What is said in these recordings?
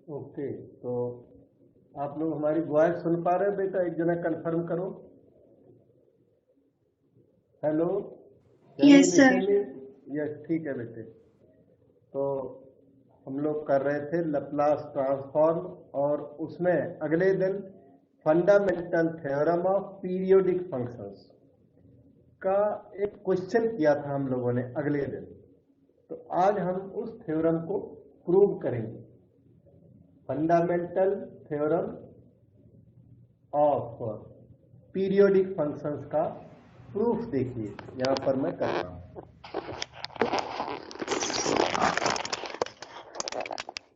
Okay. तो आप लोग हमारी वॉइस सुन पा रहे हैं बेटा? एक जना कंफर्म करो। Hello, can you yes sir. Listen me? Yes, ठीक है बेटे। तो हम लोग कर रहे थे लैप्लास ट्रांसफॉर्म, और उसमें अगले दिन fundamental theorem of periodic functions का एक क्वेश्चन किया था हम लोगों ने अगले दिन। तो आज हम उस थ्योरम को प्रूव करेंगे। Fundamental theorem of periodic functions का प्रूफ देखिए, यहां पर मैं कर रहा हूं।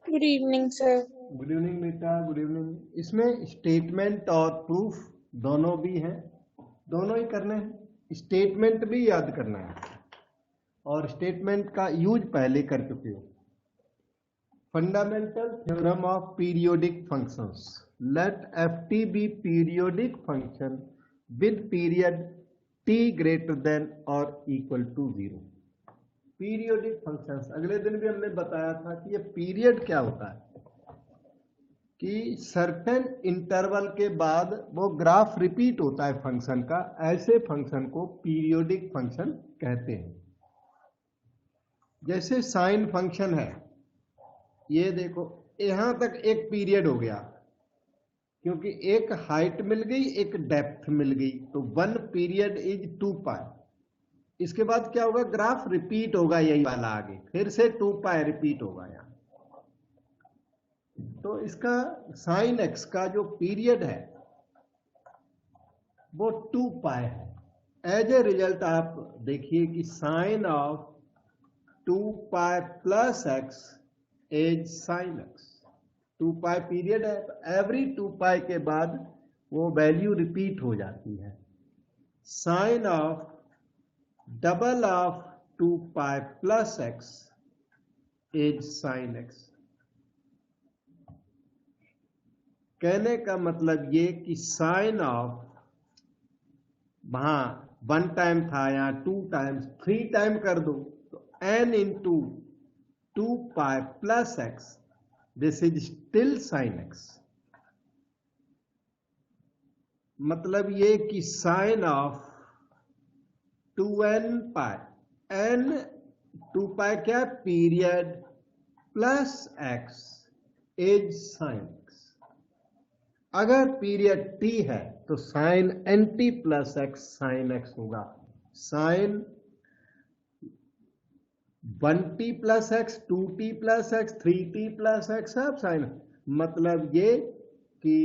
Good evening sir. Good evening बेटा, गुड इवनिंग। इसमें स्टेटमेंट और प्रूफ दोनों भी हैं, दोनों ही करने हैं। स्टेटमेंट भी याद करना है, और स्टेटमेंट का यूज पहले कर चुके हो। Fundamental theorem of periodic functions. Let f t be periodic function with period t greater than और इक्वल टू 0। पीरियोडिक फंक्शंस, अगले दिन भी हमने बताया था कि ये पीरियड क्या होता है, कि सर्टेन इंटरवल के बाद वो ग्राफ रिपीट होता है फंक्शन का। ऐसे फंक्शन को पीरियोडिक फंक्शन कहते हैं। जैसे साइन फंक्शन है, ये देखो यहां तक एक पीरियड हो गया, क्योंकि एक हाइट मिल गई, एक डेप्थ मिल गई, तो 1 पीरियड इज 2 पाई। इसके बाद क्या होगा, ग्राफ रिपीट होगा, यही वाला आगे फिर से 2 पाई रिपीट होगा यहां। तो इसका साइन एक्स का जो पीरियड है वो 2 पाई है। एज ए रिजल्ट आप देखिए कि sine of 2 pi plus x is sine x. 2 pi period है, तो एवरी 2 पाई के बाद वो वैल्यू रिपीट हो जाती है। Sine of double of 2 pi plus x is sine x. कहने का मतलब ये कि साइन ऑफ, वहां 1 टाइम था, यहां 2 टाइम्स, 3 टाइम कर दो तो n into 2 pi plus x, this is still sine x. मतलब ये कि sine of 2n pi, n 2 pi क्या period plus x is sine x. अगर पीरियड t है तो sine n t plus x sine x होगा। Sine 1t plus x, 2t plus x, 3t plus x, सब sine. मतलब ये कि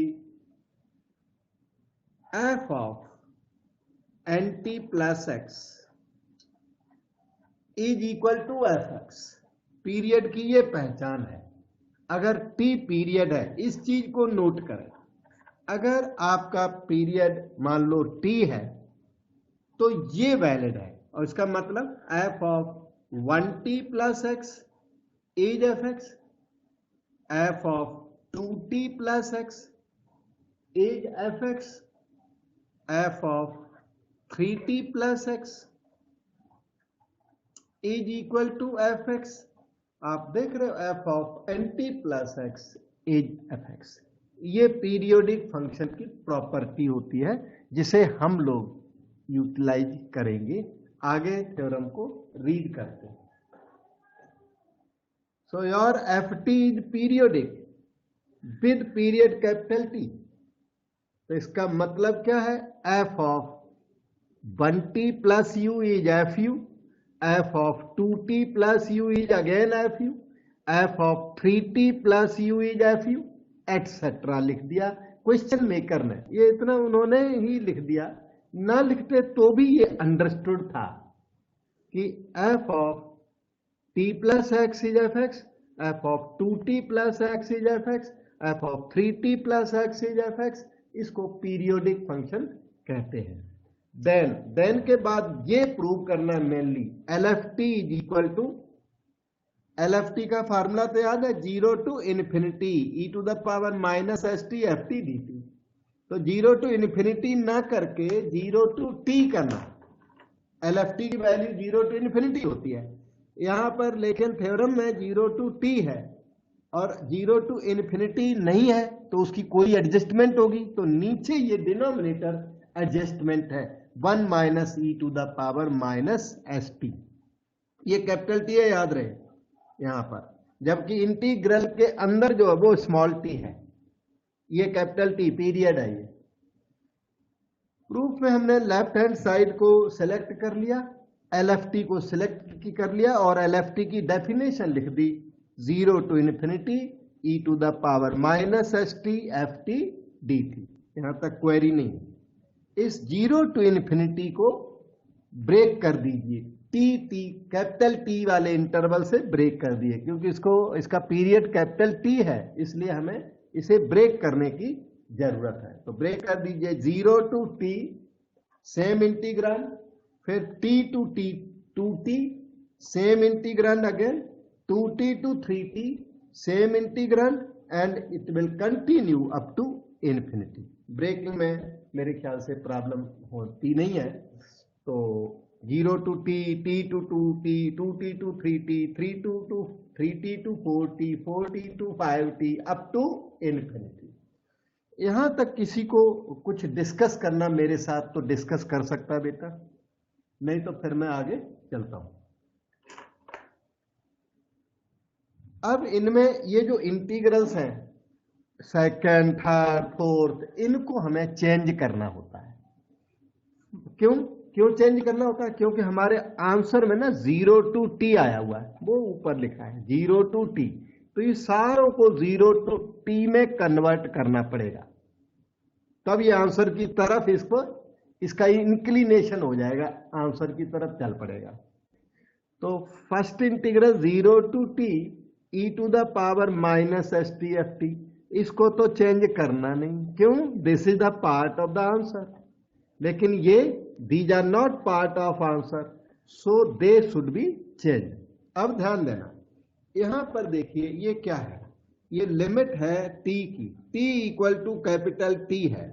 f of n t plus x is equal to f x. Period की ये पहचान है। अगर t पीरियड है, इस चीज को नोट करें, अगर आपका पीरियड मान लो t है तो ये वैलिड है, और इसका मतलब f of 1t plus x is f x, f of 2t plus x is f x, f of 3t plus x is equal to f x. आप देख रहे हो, f of nt plus x is f x. ये periodic function की property होती है, जिसे हम लोग यूटिलाइज करेंगे। आगे थ्योरम को रीड करते हैं। So your F t is periodic with period capital T. तो इसका मतलब क्या है, F of 1t plus you is F you, F of 2t plus you is again F you, F of 3t plus you is F you, etcetera लिख दिया question maker ने। ये इतना उन्होंने ही लिख दिया, ना लिखते तो भी ये अंडरस्टूड था कि f of t plus x is f x, f of 2t plus x is f x, f of 3t plus x is f x. इसको पीरियोडिक फंक्शन कहते हैं। देन के बाद ये प्रूव करना है mainly, L f t is equal to, L f t का formula तो याद है, 0 to infinity e to the power minus s t f t d t. तो 0 टू इन्फिनिटी ना करके 0 टू टी करना। एल एफ टी की value 0 to infinity होती है यहां पर, लेकिन थ्योरम में 0 टू टी है, और 0 टू इन्फिनिटी नहीं है तो उसकी कोई एडजस्टमेंट होगी, तो नीचे ये डिनोमिनेटर एडजस्टमेंट है 1 minus e to the power minus s t. ये कैपिटल टी है, याद रहे यहां पर, जबकि इंटीग्रल के अंदर जो है वो स्मॉल टी है, ये कैपिटल टी पीरियड है। ये प्रूफ में हमने लेफ्ट हैंड साइड को सिलेक्ट कर लिया, LFT को सिलेक्ट कर लिया और LFT की डेफिनेशन लिख दी 0 to infinity e to the power minus s t f t d t. यहां तक क्वेरी नहीं। इस 0 टू इन्फिनिटी को ब्रेक कर दीजिए, टी कैपिटल टी वाले इंटरवल से ब्रेक कर दिए, क्योंकि इसका पीरियड कैपिटल टी है, इसलिए हमें इसे ब्रेक करने की जरूरत है। तो ब्रेक कर दीजिए 0 टू टी सेम इंटीग्रांड, फिर t to t same integrand, again 2t to 3t same integrand, and it will continue up to infinity. Breaking में मेरे ख्याल से प्रॉब्लम होती नहीं है। तो 0 to t, t to 2t, 2t to 3t, 3t to 4t, 4t to 5t up to infinity. यहां तक किसी को कुछ डिस्कस करना मेरे साथ तो डिस्कस कर सकता है बेटा, नहीं तो फिर मैं आगे चलता हूं। अब इनमें ये जो इंटीग्रल्स हैं सेकंड, थर्ड, फोर्थ, इनको हमें चेंज करना होता है। क्यों चेंज करना होता है? क्योंकि हमारे आंसर में ना 0 टू टी आया हुआ है, वो ऊपर लिखा है 0 टू टी, तो ये सारों को 0 टू टी में कन्वर्ट करना पड़ेगा, तब ये आंसर की तरफ इसका इंक्लिनेशन हो जाएगा, आंसर की तरफ चल पड़ेगा। तो first integral 0 to t e to the power minus s t f t, इसको तो चेंज करना नहीं, क्यों? This is the part of the answer, लेकिन ये these are not part of answer, so they should be change. अब ध्यान देना, यहां पर देखिए ये क्या है, ये लिमिट है टी की, t equal to capital T है,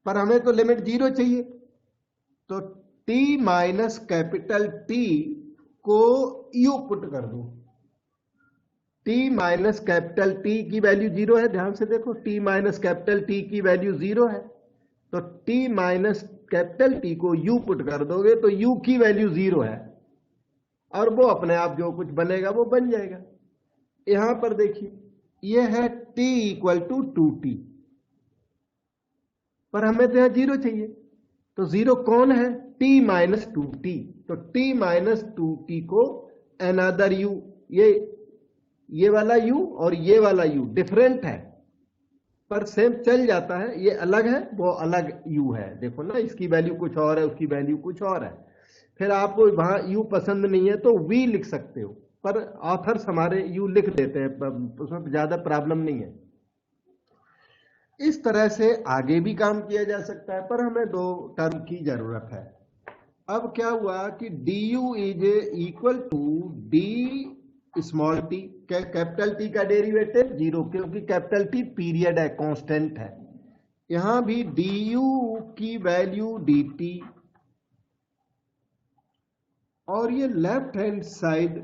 पर हमें तो लिमिट 0 चाहिए, तो टी माइनस कैपिटल टी को यू पुट कर दो। टी माइनस कैपिटल टी की वैल्यू 0 है, ध्यान से देखो, टी माइनस कैपिटल टी की वैल्यू 0 है, तो टी माइनस कैपिटल टी को यू पुट कर दोगे तो यू की वैल्यू 0 है, और वो अपने आप जो कुछ बनेगा वो बन जाएगा। यहां पर देखिए ये है टी इक्वल टू 2t, पर हमें तो यहां 0 चाहिए, तो 0 कौन है? t माइनस 2t, तो t माइनस 2t को अनदर u, ये वाला u और ये वाला u डिफरेंट है पर सेम चल जाता है, ये अलग है वो अलग u है, देखो ना, इसकी वैल्यू कुछ और है, उसकी वैल्यू कुछ और है। फिर आपको वहां u पसंद नहीं है तो v लिख सकते हो, पर ऑथर्स हमारे u लिख देते हैं, उसमें ज्यादा प्रॉब्लम नहीं है। इस तरह से आगे भी काम किया जा सकता है, पर हमें 2 टर्म की जरूरत है। अब क्या हुआ कि du is equal to d small t, capital T का डेरिवेटिव 0, क्योंकि कैपिटल टी पीरियड है, कांस्टेंट है। यहां भी du की वैल्यू dt, और ये लेफ्ट हैंड साइड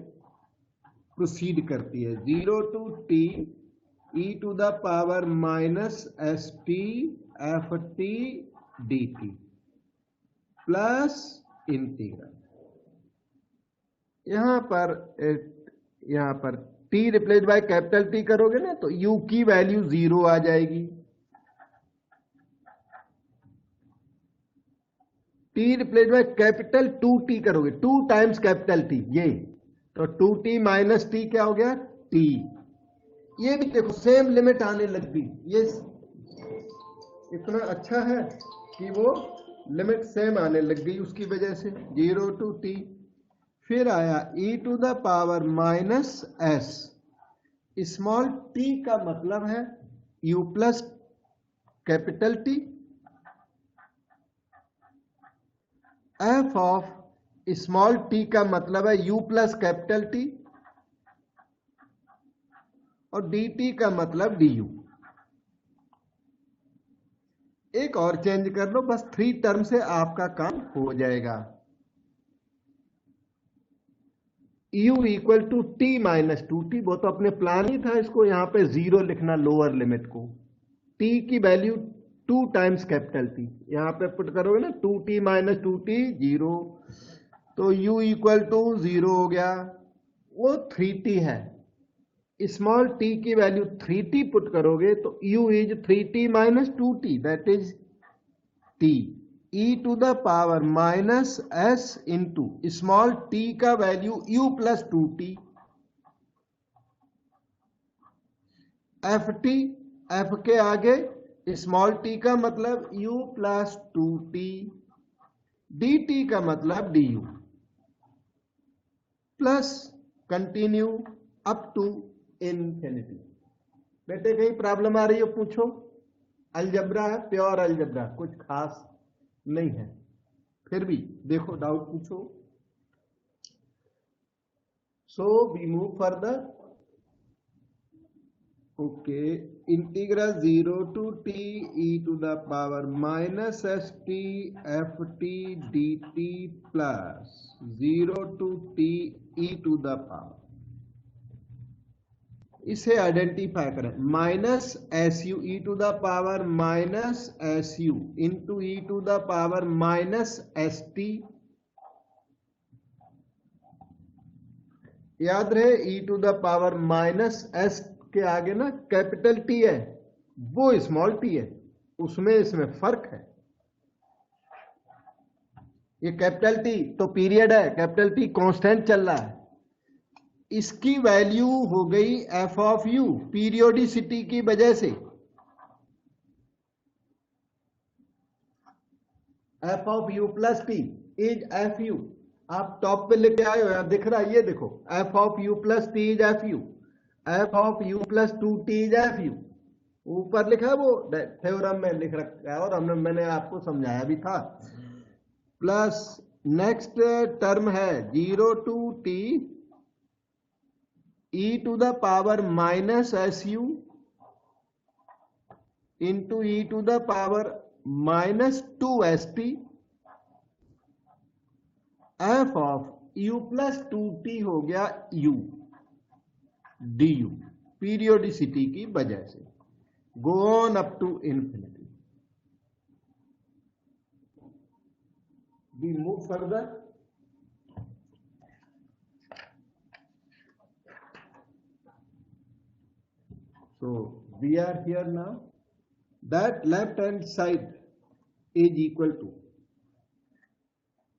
प्रोसीड करती है 0 to t e to the power minus s t f t d t plus integral. यहां पर t replace by capital T करोगे ना तो u की वैल्यू 0 आ जाएगी, t replace by capital 2t करोगे, 2 टाइम्स कैपिटल T, ये तो 2t माइनस t क्या हो गया? t। ये भी देखो सेम लिमिट आने लग गई, ये इतना अच्छा है कि वो लिमिट सेम आने लग गई, उसकी वजह से 0 टू t। फिर आया e to the power minus s, small t का मतलब है u plus capital T, f of small t का मतलब है u प्लस कैपिटल T, और dt का मतलब du। एक और चेंज कर लो, बस 3 टर्म से आपका काम हो जाएगा। u equal to t minus two t, वो तो अपने प्लान ही था इसको यहाँ पे जीरो लिखना लोअर लिमिट को, t की वैल्यू 2 टाइम्स कैपिटल टी, यहाँ पे पुट करोगे ना 2t minus two t zero, तो u इक्वल टू जीरो हो गया, वो 3t है, स्मॉल t की वैल्यू 3t पुट करोगे तो u is 3t minus 2t, that is t e to the power minus s into small t का value u plus 2t, ft, f के आगे स्मॉल t का मतलब u प्लस 2t, dt का मतलब du, plus continue up to infinity. बेटे कहीं problem आ रही हो पूछो, अलजबरा है, प्योर अलजबरा, कुछ खास नहीं है, फिर भी देखो डाउट पूछो। So we move further. Okay, integral 0 to t e to the power minus s t f t d t plus 0 to t e to the power, इसे आइडेंटिफाई करें, minus s u e to the power minus s u into e to the power minus s t, याद रहे e to the power minus s के आगे ना capital T है, वो small T है, उसमें इसमें फर्क है। ये कैपिटल टी तो पीरियड है, कैपिटल टी कांस्टेंट चल रहा है, इसकी वैल्यू हो गई एफ ऑफ यू पीरियोडिसिटी की वजह से, F of you plus T is F you, आप टॉप पे लेके आए हो, यार दिख रहा है, ये देखो F of you plus T is F you, F of you plus 2t is F you, ऊपर लिखा है वो थ्योरम में लिख रखा है और मैंने आपको समझाया भी था। प्लस नेक्स्ट टर्म है 0 to t e to the power minus s u into e to the power minus 2st, f of u plus 2t हो गया u du पीरियोडिसिटी की वजह से, go on up to infinity. We move further. So we are here now, that left hand side is equal to,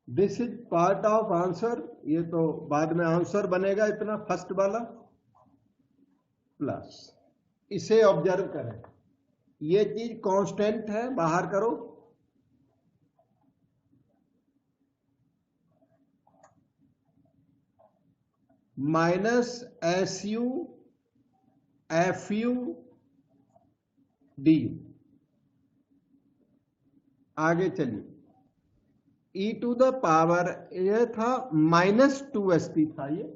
this is part of answer, ये तो बाद में answer बनेगा इतना फर्स्ट वाला, प्लस इसे ऑब्जर्व करें, ये चीज कांस्टेंट है, बाहर करो, minus s u f u d you, आगे चलिए, ई टू द पावर यह था माइनस 2st था, ये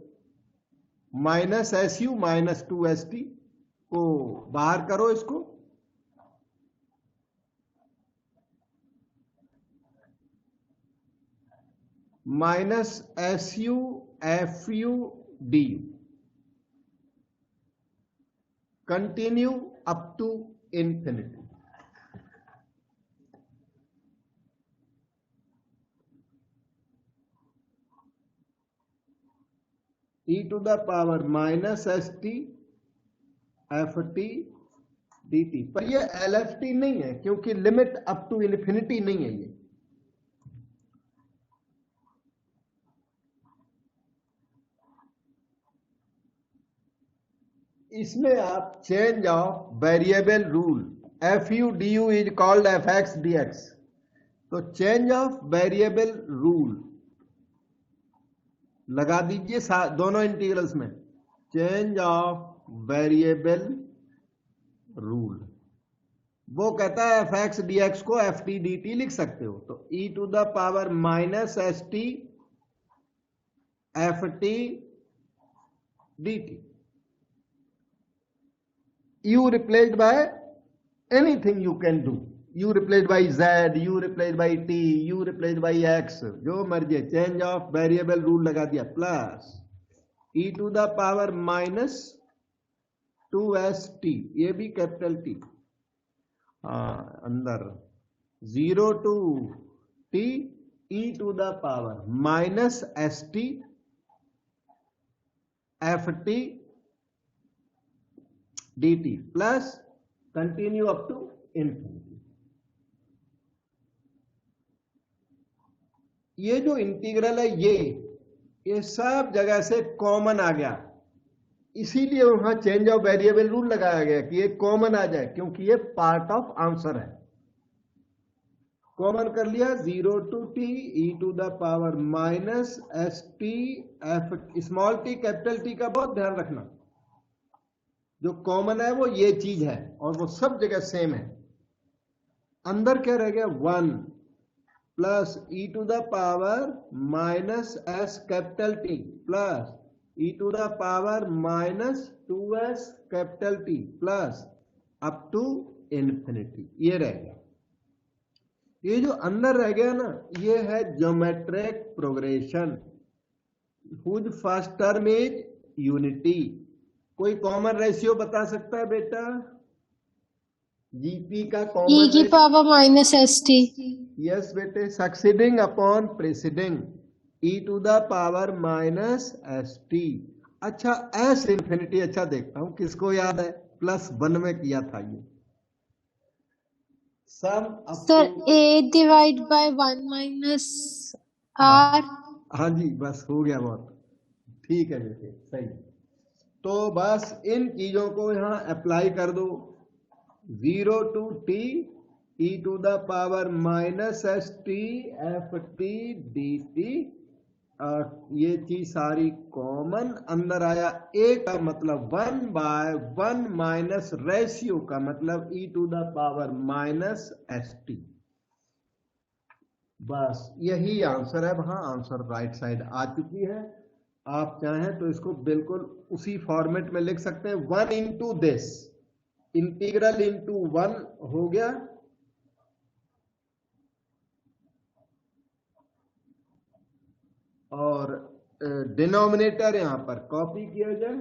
minus s you minus 2st को बाहर करो, इसको minus s u f u d u, continue up to infinity. E to the power minus s t f t d t, पर ये एल एफ टी नहीं है क्योंकि लिमिट अप टू इन्फिनिटी नहीं है, ये इसमें आप change of variable rule, F u d you is called F x d x, तो चेंज ऑफ वेरिएबल रूल लगा दीजिए दोनों इंटीग्रल्स में, चेंज ऑफ वेरिएबल रूल, वो कहता है एफ एक्स डी एक्स को एफ टी डी टी लिख सकते हो, तो e to the power minus s t f t d t, u replaced by anything you can do, u replaced by z, u replaced by t, u replaced by x, जो मर्जी, change of variable rule लगा दिया, plus e to the power minus 2st, ये भी capital T, अंदर 0 to t e to the power minus st ft dt plus continue up to infinity. ये जो integral है ये सब जगह से कॉमन आ गया, इसीलिए वहां चेंज ऑफ वेरिएबल रूल लगाया गया कि ये कॉमन आ जाए, क्योंकि ये पार्ट ऑफ आंसर है। कॉमन कर लिया 0 to t e to the power minus st f, small t capital T का बहुत ध्यान रखना, जो कॉमन है वो ये चीज है और वो सब जगह सेम है। अंदर क्या रह गया 1 plus e to the power minus s capital t plus e to the power minus 2s capital t plus up to infinity, ये रह गया। ये जो अंदर रह गया ना, ये है geometric progression whose first term is unity. कोई कॉमन रेशियो बता सकता है बेटा? जीपी का कॉमन e की पावर माइनस st। यस बेटे, succeeding upon preceding e to the power minus st। अच्छा एस इन्फिनिटी, अच्छा देखता हूं किसको याद है, +1 में किया था ये sum sir a divide by 1 minus r। हाँ जी, बस हो गया, बहुत ठीक है बेटे, सही। तो बस इन चीजों को यहां अप्लाई कर दो, 0 to t e to the power minus st ft dt, ये चीज सारी कॉमन अंदर आया। a का मतलब 1/1 माइनस रेशियो का मतलब e to the power minus st। बस यही आंसर है, वहां आंसर राइट साइड आ चुकी है। आप चाहें तो इसको बिल्कुल उसी फॉर्मेट में लिख सकते हैं, 1 इंटू दिस, इंटीग्रल इंटू 1 हो गया, और डिनोमिनेटर यहां पर कॉपी किया जाए,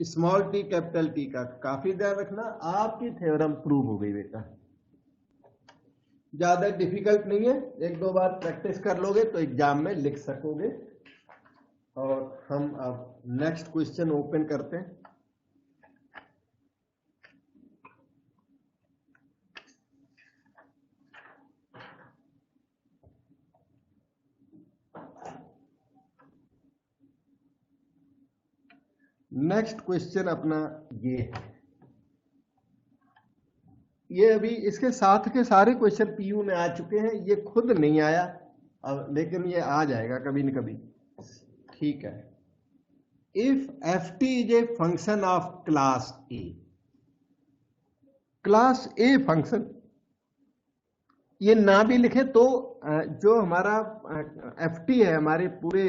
स्मॉल टी कैपिटल टी का काफी ध्यान रखना। आपकी थ्योरम प्रूव हो गई बेटा, ज्यादा डिफिकल्ट नहीं है, 1-2 बार प्रैक्टिस कर लोगे तो एग्जाम में लिख सकोगे। और हम अब नेक्स्ट क्वेश्चन ओपन करते हैं। नेक्स्ट क्वेश्चन अपना ये है, ये अभी इसके साथ के सारे क्वेश्चन पीयू में आ चुके हैं, ये खुद नहीं आया अब, लेकिन ये आ जाएगा कभी न कभी, ठीक है। If F t is a function of class A, class a function ये ना भी लिखे तो जो हमारा एफ टी है हमारे पूरे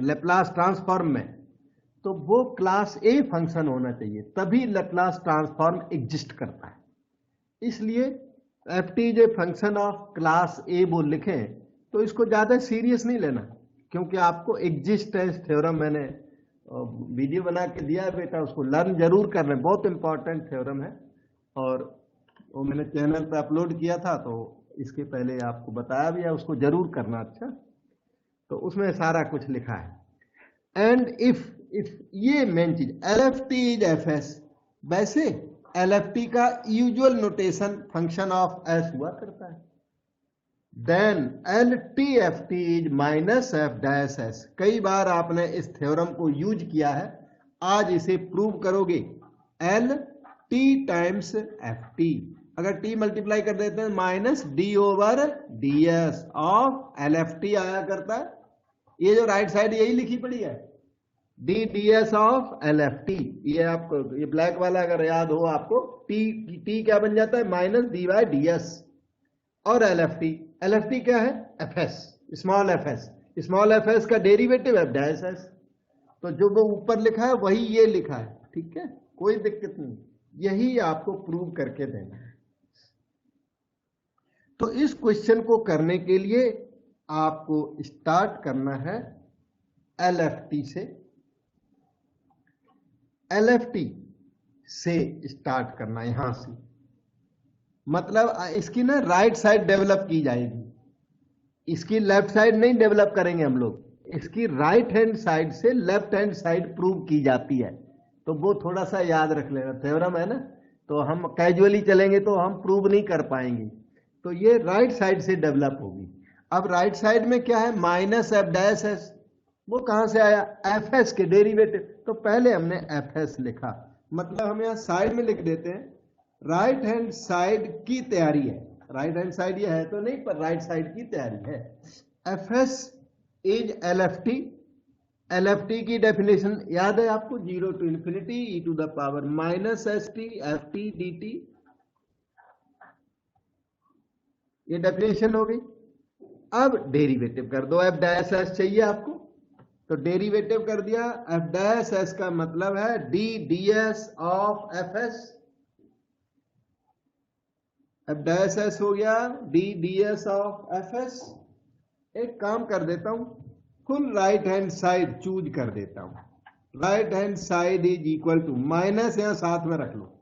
लेप्लास ट्रांसफॉर्म में, तो वो क्लास ए फंक्शन होना चाहिए, तभी लेप्लास ट्रांसफॉर्म एग्जिस्ट करता है। इसलिए F T J function of class ए वो लिखें तो इसको ज्यादा सीरियस नहीं लेना, क्योंकि आपको एग्जिस्टेंस थ्योरम मैंने वीडियो बना के दिया है बेटा, उसको लर्न जरूर करना, बहुत इंपॉर्टेंट थ्योरम है, और वो मैंने चैनल पे अपलोड किया था, तो इसके पहले आपको बताया भी है, उसको जरूर करना। अच्छा, तो उसमें सारा कुछ लिखा है। एंड इफ ये मेन चीज, L f t is f s, वैसे एल एफ टी का usual notation function of s हुआ करता है, then L t f t is minus f dash s. कई बार आपने इस थ्योरम को यूज किया है, आज इसे प्रूव करोगे। L T times F T, अगर टी मल्टीप्लाई कर देते हैं minus d over d s of L f T आया करता है। ये जो राइट साइड यही लिखी पड़ी है, d d s of L f T, ये आपको ये ब्लैक वाला अगर याद हो आपको, टी क्या बन जाता है, minus D by D S, और एल एफ टी क्या है, F S, small F S, small F S का डेरिवेटिव एफ डैश एस, तो जो वो ऊपर लिखा है वही ये लिखा है, ठीक है, कोई दिक्कत नहीं, यही आपको प्रूव करके देना है। तो इस क्वेश्चन को करने के लिए आपको स्टार्ट करना है LFT से स्टार्ट करना, यहां से मतलब इसकी ना राइट साइड डेवलप की जाएगी, इसकी लेफ्ट साइड नहीं डेवलप करेंगे हम लोग, इसकी राइट हैंड साइड से लेफ्ट हैंड साइड प्रूव की जाती है। तो वो थोड़ा सा याद रख लेना, थ्योरम है ना, तो हम कैजुअली चलेंगे तो हम प्रूव नहीं कर पाएंगे। तो ये राइट साइड से डेवलप होगी। अब राइट साइड में क्या है, माइनस एफ डैश एस, वो कहां से आया, एफ एस के डेरिवेटिव। तो पहले हमने एफ एस लिखा, मतलब हम यहां साइड में लिख देते हैं, राइट हैंड साइड की तैयारी है, राइट हैंड साइड ये है तो नहीं, पर राइट साइड की तैयारी है। F S is L f T, L f T की डेफिनेशन याद है आपको, 0 to infinity e to the power minus s t f t d T, ये डेफिनेशन हो गई। अब डेरिवेटिव कर दो, एफ डैश एस चाहिए आपको, तो डेरिवेटिव कर दिया, एफ डैश एस का मतलब है d d s of f s, f dash s हो गया d d s of f s. एक काम कर देता हूं, full right hand side choose कर देता हूं, right hand side is equal to minus, यहां साथ में रख लो,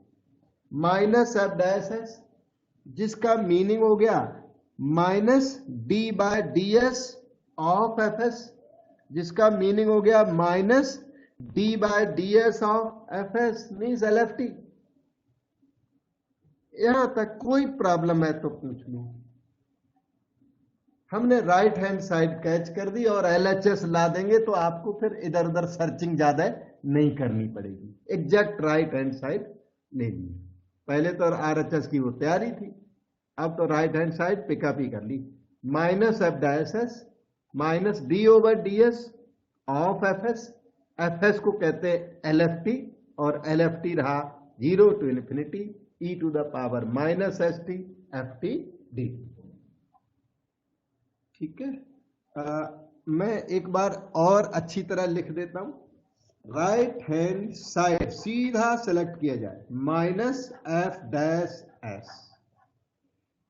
माइनस एफ डैश एस, जिसका मीनिंग हो गया minus d by d s of f s, जिसका मीनिंग हो गया minus d by d s of f S means L f T. यहां तक कोई प्रॉब्लम है तो पूछ लो। हमने राइट हैंड साइड कैच कर दी और एलएचएस ला देंगे तो आपको फिर इधर उधर सर्चिंग ज्यादा नहीं करनी पड़ेगी, एग्जैक्ट राइट हैंड साइड ले ली। पहले तो आरएचएस की वो तैयारी थी, अब तो राइट हैंड साइड पिकअप ही कर ली, minus f dash s minus d over d s of f s, f s को कहते हैं एल एफ टी, और एल एफ टी रहा 0 to infinity e to the power minus s t f t d. ठीक है, मैं एक बार और अच्छी तरह लिख देता हूं, राइट हैंड साइड सीधा सेलेक्ट किया जाए, माइनस एफ डैश एस,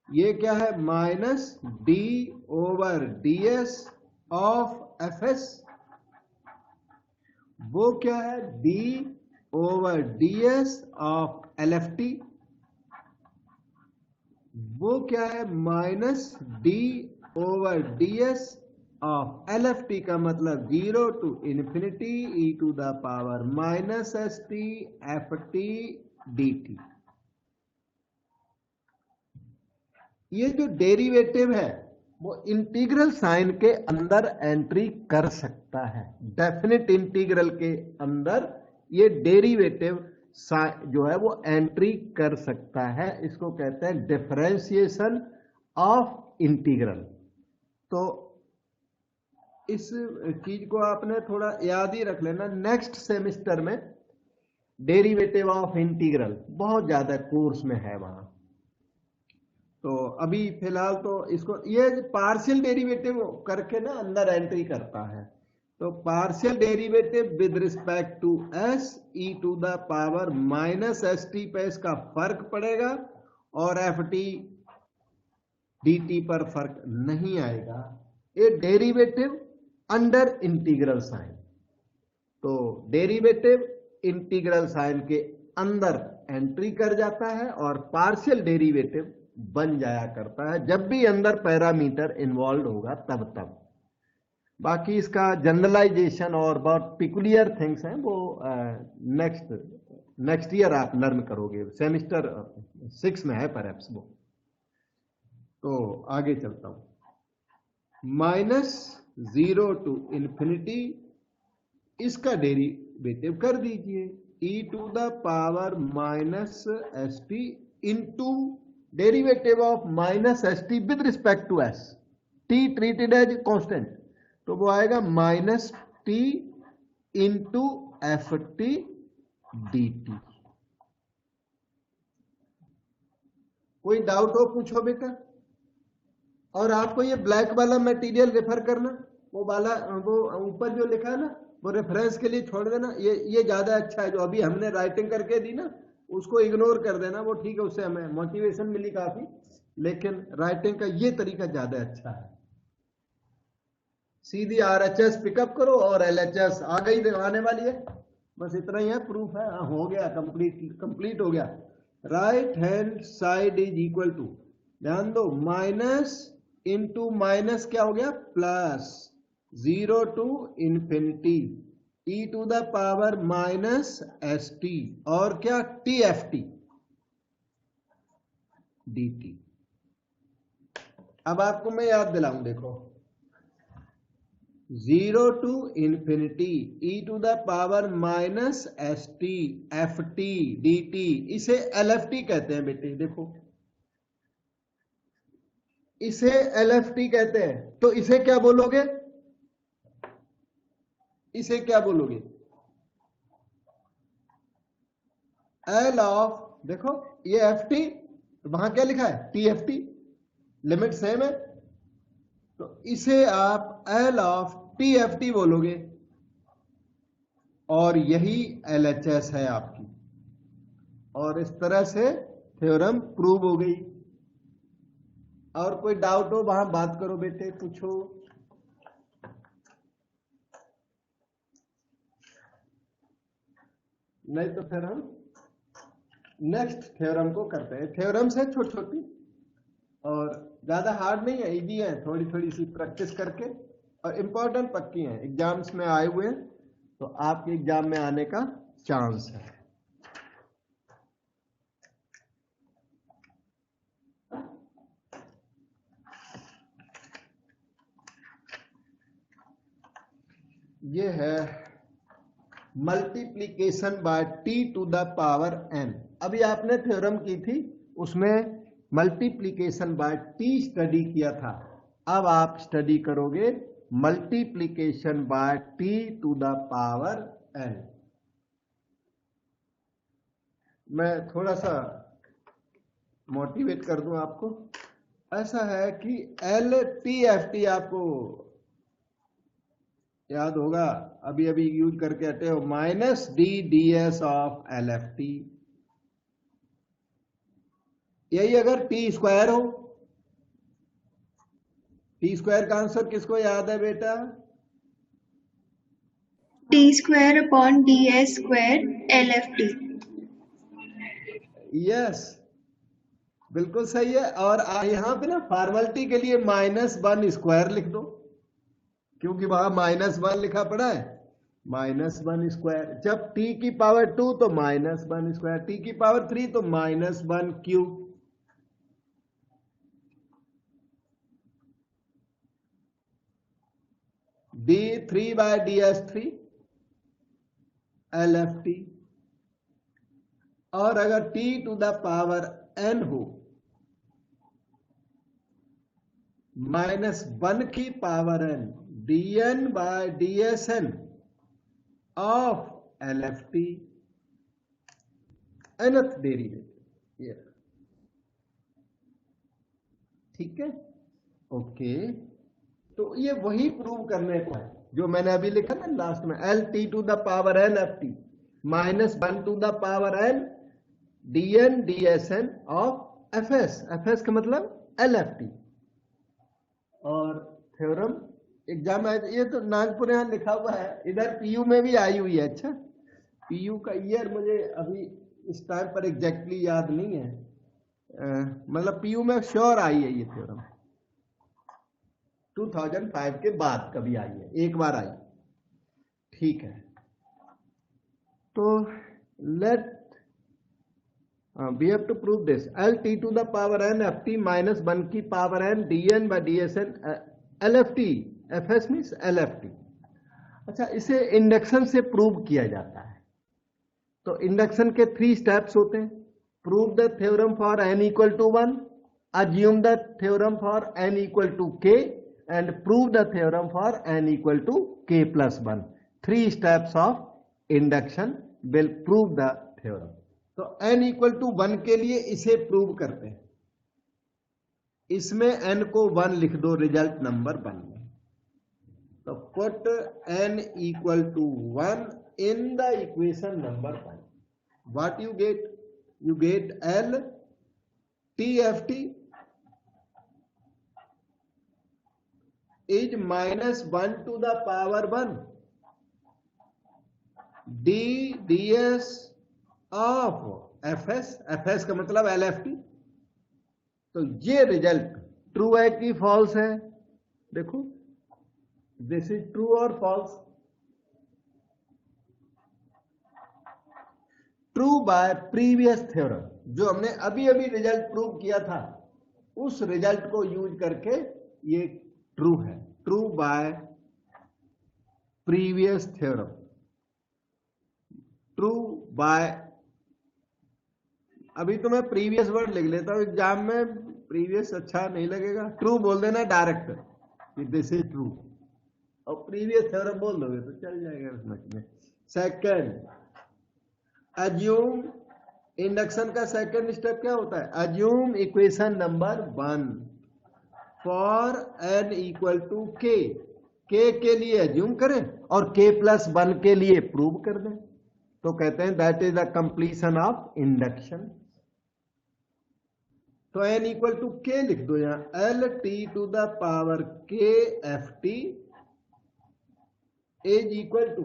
ये क्या है, minus d over d s of f S, वो क्या है, D over d s of L f T, वो क्या है, minus d over d s of L f t, का मतलब 0 to infinity e to the power minus s t f t d T. ये जो डेरिवेटिव है वो integral sign के अंदर एंट्री कर सकता है, डेफिनेट इंटीग्रल के अंदर ये डेरिवेटिव जो है वो एंट्री कर सकता है, इसको कहते हैं डिफरेंशिएशन ऑफ इंटीग्रल। तो इस चीज को आपने थोड़ा याद ही रख लेना, नेक्स्ट सेमेस्टर में डेरिवेटिव ऑफ इंटीग्रल बहुत ज्यादा कोर्स में है वहां। तो अभी फिलहाल तो इसको, ये पार्शियल डेरिवेटिव करके ना अंदर एंट्री करता है, तो partial derivative with respect to s e to the power minus s t पे इसका फर्क पड़ेगा, और एफ टी डी टी पर फर्क नहीं आएगा। ये डेरिवेटिव अंडर इंटीग्रल साइन, तो डेरिवेटिव इंटीग्रल साइन के अंदर एंट्री कर जाता है और पार्शियल डेरिवेटिव बन जाया करता है जब भी अंदर पैरामीटर इन्वॉल्व होगा तब। बाकी इसका जनरलाइजेशन और बहुत पिकुलियर थिंग्स हैं, वो नेक्स्ट ईयर आप लर्न करोगे, सेमेस्टर 6 में है परहैप्स वो। तो आगे चलता हूं, माइनस 0 to infinity, इसका डेरिवेटिव कर दीजिए e to the power minus s t into derivative of minus s t with respect to s, t treated as constant, तो वो आएगा minus t into f t d t. कोई doubt हो पूछो बेटा। और आपको ये ब्लैक वाला मटेरियल रेफर करना, वो वाला वो ऊपर जो लिखा है ना वो रेफरेंस के लिए छोड़ देना, ये ज्यादा अच्छा है। जो अभी हमने राइटिंग करके दी ना उसको इग्नोर कर देना, वो ठीक है, उससे हमें मोटिवेशन मिली काफी, लेकिन राइटिंग का ये तरीका ज्यादा अच्छा है। सीधी RHS पिकअप करो और LHS आ गई, आने वाली है। बस इतना ही है, प्रूफ है। हो गया, कंप्लीट हो गया। Right hand side is equal to, ध्यान दो, माइनस इंटू माइनस क्या हो गया, plus, 0 to infinity e to the power minus ST और क्या, TFT dt। अब आपको मैं याद दिलाऊं, देखो, 0 to infinity e to the power minus ST FT dt, इसे LFT कहते हैं बेटे। देखो, इसे LFT कहते हैं। तो इसे क्या बोलोगे, इसे क्या बोलोगे, L ऑफ, देखो ये FT, वहां क्या लिखा है, TFT, लिमिट सेम है, तो इसे आप L ऑफ TFT बोलोगे, और यही LHS है आपकी। और इस तरह से थ्योरम प्रूव हो गई। और कोई डाउट हो वहां बात करो बेटे, पूछो। नहीं तो फिर हम नेक्स्ट थ्योरम को करते हैं। थ्योरम्स है छोटी छोटी और ज्यादा हार्ड नहीं है, इजी है, थोड़ी थोड़ी सी प्रैक्टिस करके, और इंपॉर्टेंट पक्की है, एग्जाम्स में आए हुए हैं, तो आपके एग्जाम में आने का चांस है। ये है multiplication by t to the power n। अभी आपने थ्योरम की थी, उसमें मल्टीप्लीकेशन बाय t स्टडी किया था। अब आप स्टडी करोगे multiplication by t to the power n। मैं थोड़ा सा मोटिवेट कर दूं आपको। ऐसा है कि LTFT आपको याद होगा, अभी अभी यूज करके हटे हो, माइनस DDS ऑफ LFT। यही अगर T स्क्वायर हो, T स्क्वायर का आंसर किसको याद है बेटा, T square upon DS square LFT। Yes, बिल्कुल सही है। और यहां पे ना फॉर्मेलिटी के लिए -1 स्क्वायर लिख दो, क्योंकि वहां -1 लिखा पड़ा है, -1 स्क्वायर। जब t की पावर 2 तो -1 स्क्वायर, t की पावर 3 तो -1 cube. D3 bye DS3 LFT। और अगर t to the power n हो, -1 की power n, dn by dsn of LFT, nth derivative. ठीक है, ओके। तो ये वही प्रूव करने को है जो मैंने अभी लिखा ना लास्ट में, LT to the power n FT -1 to the power n dn dsn of FS। FS का मतलब LFT। और थ्योरम एग्जाम में, ये तो नागपुर यहां लिखा हुआ है, इधर PU में भी आई हुई है। अच्छा, PU का ईयर मुझे अभी इस टाइम पर एग्जैक्टली याद नहीं है, मतलब PU में श्योर आई है ये थ्योरम, 2005 के बाद कभी आई है, एक बार आई। ठीक है, तो late we have to prove this, LT to the power n FT -1 की power n dn by dsn LFT, FS means LFT। अच्छा, इसे इंडक्शन से प्रूव किया जाता है। तो इंडक्शन के 3 स्टेप्स होते हैं। Prove the theorem for n equal to 1, assume the theorem for n equal to k, and prove the theorem for n equal to k plus 1। 3 steps of induction will prove the theorem। तो n equal to 1 के लिए इसे prove करते हैं। इसमें n को 1 लिख दो रिजल्ट नंबर 1 में। तो put n equal to 1 in the equation number 1। What you get, you get L TFT is -1 to the power 1 d ds of fs, fs का मतलब LFT। तो ये रिजल्ट ट्रू है कि फॉल्स है? देखो, दिस इज ट्रू और false. True by previous theorem, जो हमने अभी अभी रिजल्ट प्रूव किया था, उस रिजल्ट को यूज करके ये ट्रू है। True by previous theorem, true bye, अभी तो मैं प्रीवियस वर्ड लिख लेता हूं, एग्जाम में प्रीवियस अच्छा नहीं लगेगा, ट्रू बोल देना डायरेक्ट कि दिस इज ट्रू, और प्रीवियस थ्योरम बोल दोगे तो चल जाएगा समझ में। सेकंड, अज्यूम, इंडक्शन का सेकंड स्टेप क्या होता है? Assume equation number 1 for n equal to k, के लिए अज्यूम करें और k+1 के लिए प्रूव कर दें, तो कहते हैं that is the completion of induction. तो n इक्वल टू k लिख दो यहां, LT to the power k FT is equal to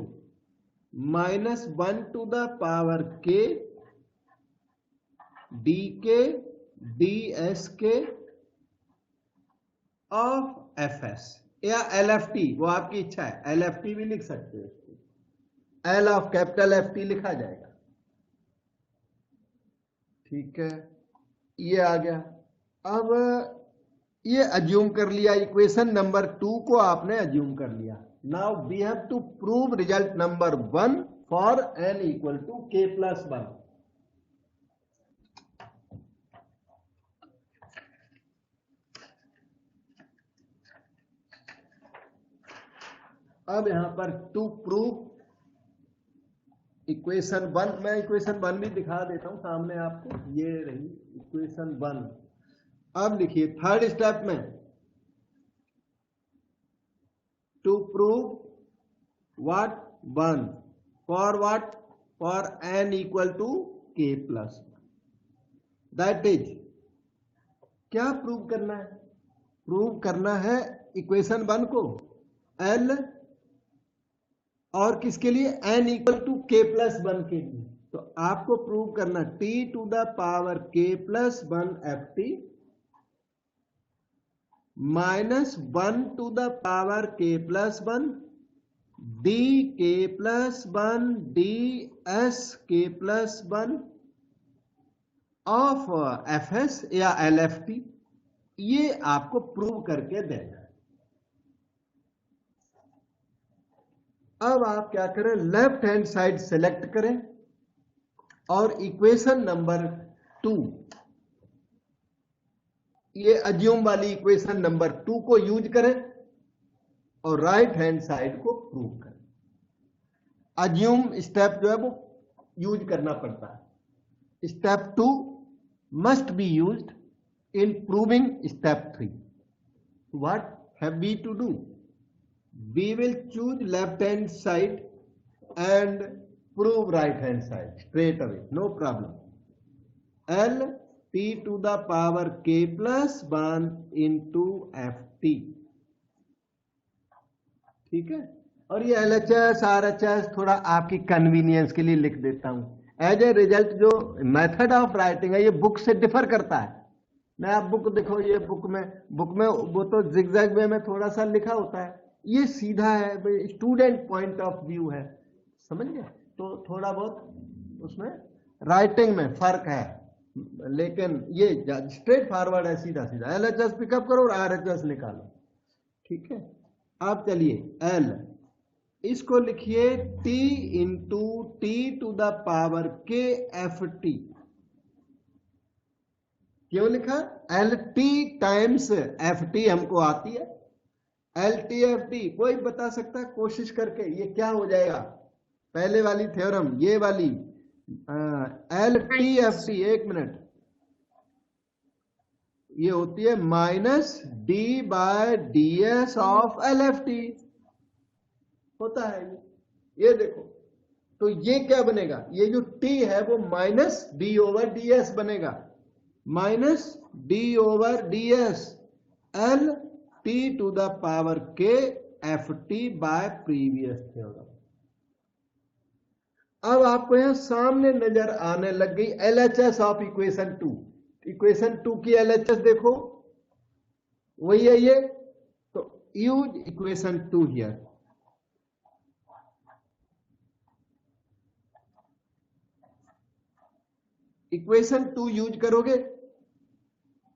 -1 to the power k dk dsk of fs या LFT, वो आपकी इच्छा है, LFT भी लिख सकते हो, L ऑफ कैपिटल FT लिखा जाएगा। ठीक है, ये आ गया। अब ये अज्यूम कर लिया, इक्वेशन नंबर 2 को आपने अज्यूम कर लिया। Now we have to prove result number 1 for n equal to k+1। अब यहां पर टू प्रूव इक्वेशन 1, मैं इक्वेशन 1 भी दिखा देता हूं सामने आपको, ये रही इक्वेशन 1। अब लिखिए थर्ड स्टेप में, to prove what 1 for what, for n equal to k+1, that is, क्या प्रूव करना है? प्रूव करना है इक्वेशन 1 को L और किसके लिए? n इक्वल टू k+1 के लिए। तो आपको प्रूव करना t to the power k+1 ft -1 to the power k+1 dk+1 dsk+1 of fs या LFT, ये आपको प्रूव करके देना। अब आप क्या करें, लेफ्ट हैंड साइड सेलेक्ट करें और इक्वेशन नंबर 2, ये अज्यूम वाली इक्वेशन नंबर 2 को यूज करें और राइट हैंड साइड को प्रूव करें। अज्यूम स्टेप जो है वो यूज करना पड़ता है। Step 2 must be used in proving step 3। What have we to do? We will choose left hand side and prove right hand side straight away, no problem. L t to the power k+1 into ft, ठीक है। और ये LHS RHS थोड़ा आपकी convenience के लिए लिख देता हूं। एज ए रिजल्ट जो मेथड ऑफ राइटिंग है ये बुक से डिफर करता है। मैं आप बुक देखो, ये बुक में वो तो जिगजैग वे में थोड़ा सा लिखा होता है, ये सीधा है, स्टूडेंट पॉइंट ऑफ व्यू है, समझ गए? तो थोड़ा बहुत उसमें राइटिंग में फर्क है, लेकिन ये स्ट्रेट फॉरवर्ड है, सीधा सीधा। LHS पिकअप करो और RHS निकालो, ठीक है। अब चलिए L, इसको लिखिए T into T to the power k FT। क्यों लिखा? LT टाइम्स FT हमको आती है, LTFT कोई बता सकता है कोशिश करके ये क्या हो जाएगा? पहले वाली थ्योरम, ये वाली LTFT, एक मिनट, ये होती है -d/ds ऑफ LFT, होता है ये देखो। तो ये क्या बनेगा? ये जो t है वो -d/ds बनेगा, -d/ds L t to the power के f t by previous theorem. अब आपको यहां सामने नजर आने लग गई एलएचएस ऑफ इक्वेशन 2। इक्वेशन 2 की एलएचएस देखो, वही है ये। तो use equation 2 here. Equation 2 use करोगे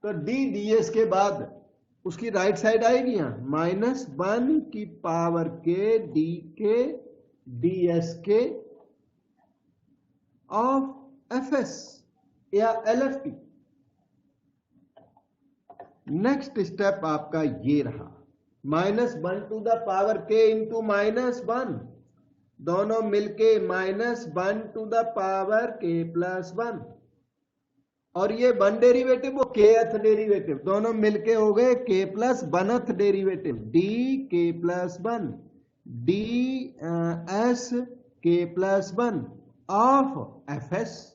तो डी डीएस के बाद उसकी राइट साइड आएगी यहां -1 की पावर के डी के डीएस के ऑफ एफएस या एलएफटी। नेक्स्ट स्टेप आपका ये रहा, -1 टू द पावर के इंटू -1, दोनों मिलके -1 टू द पावर के +1, और ये 1 डेरिवेटिव वो kth डेरिवेटिव, दोनों मिलके हो गए k plus 1th derivative, D के +1 डी एस के +1 ऑफ एफ एस।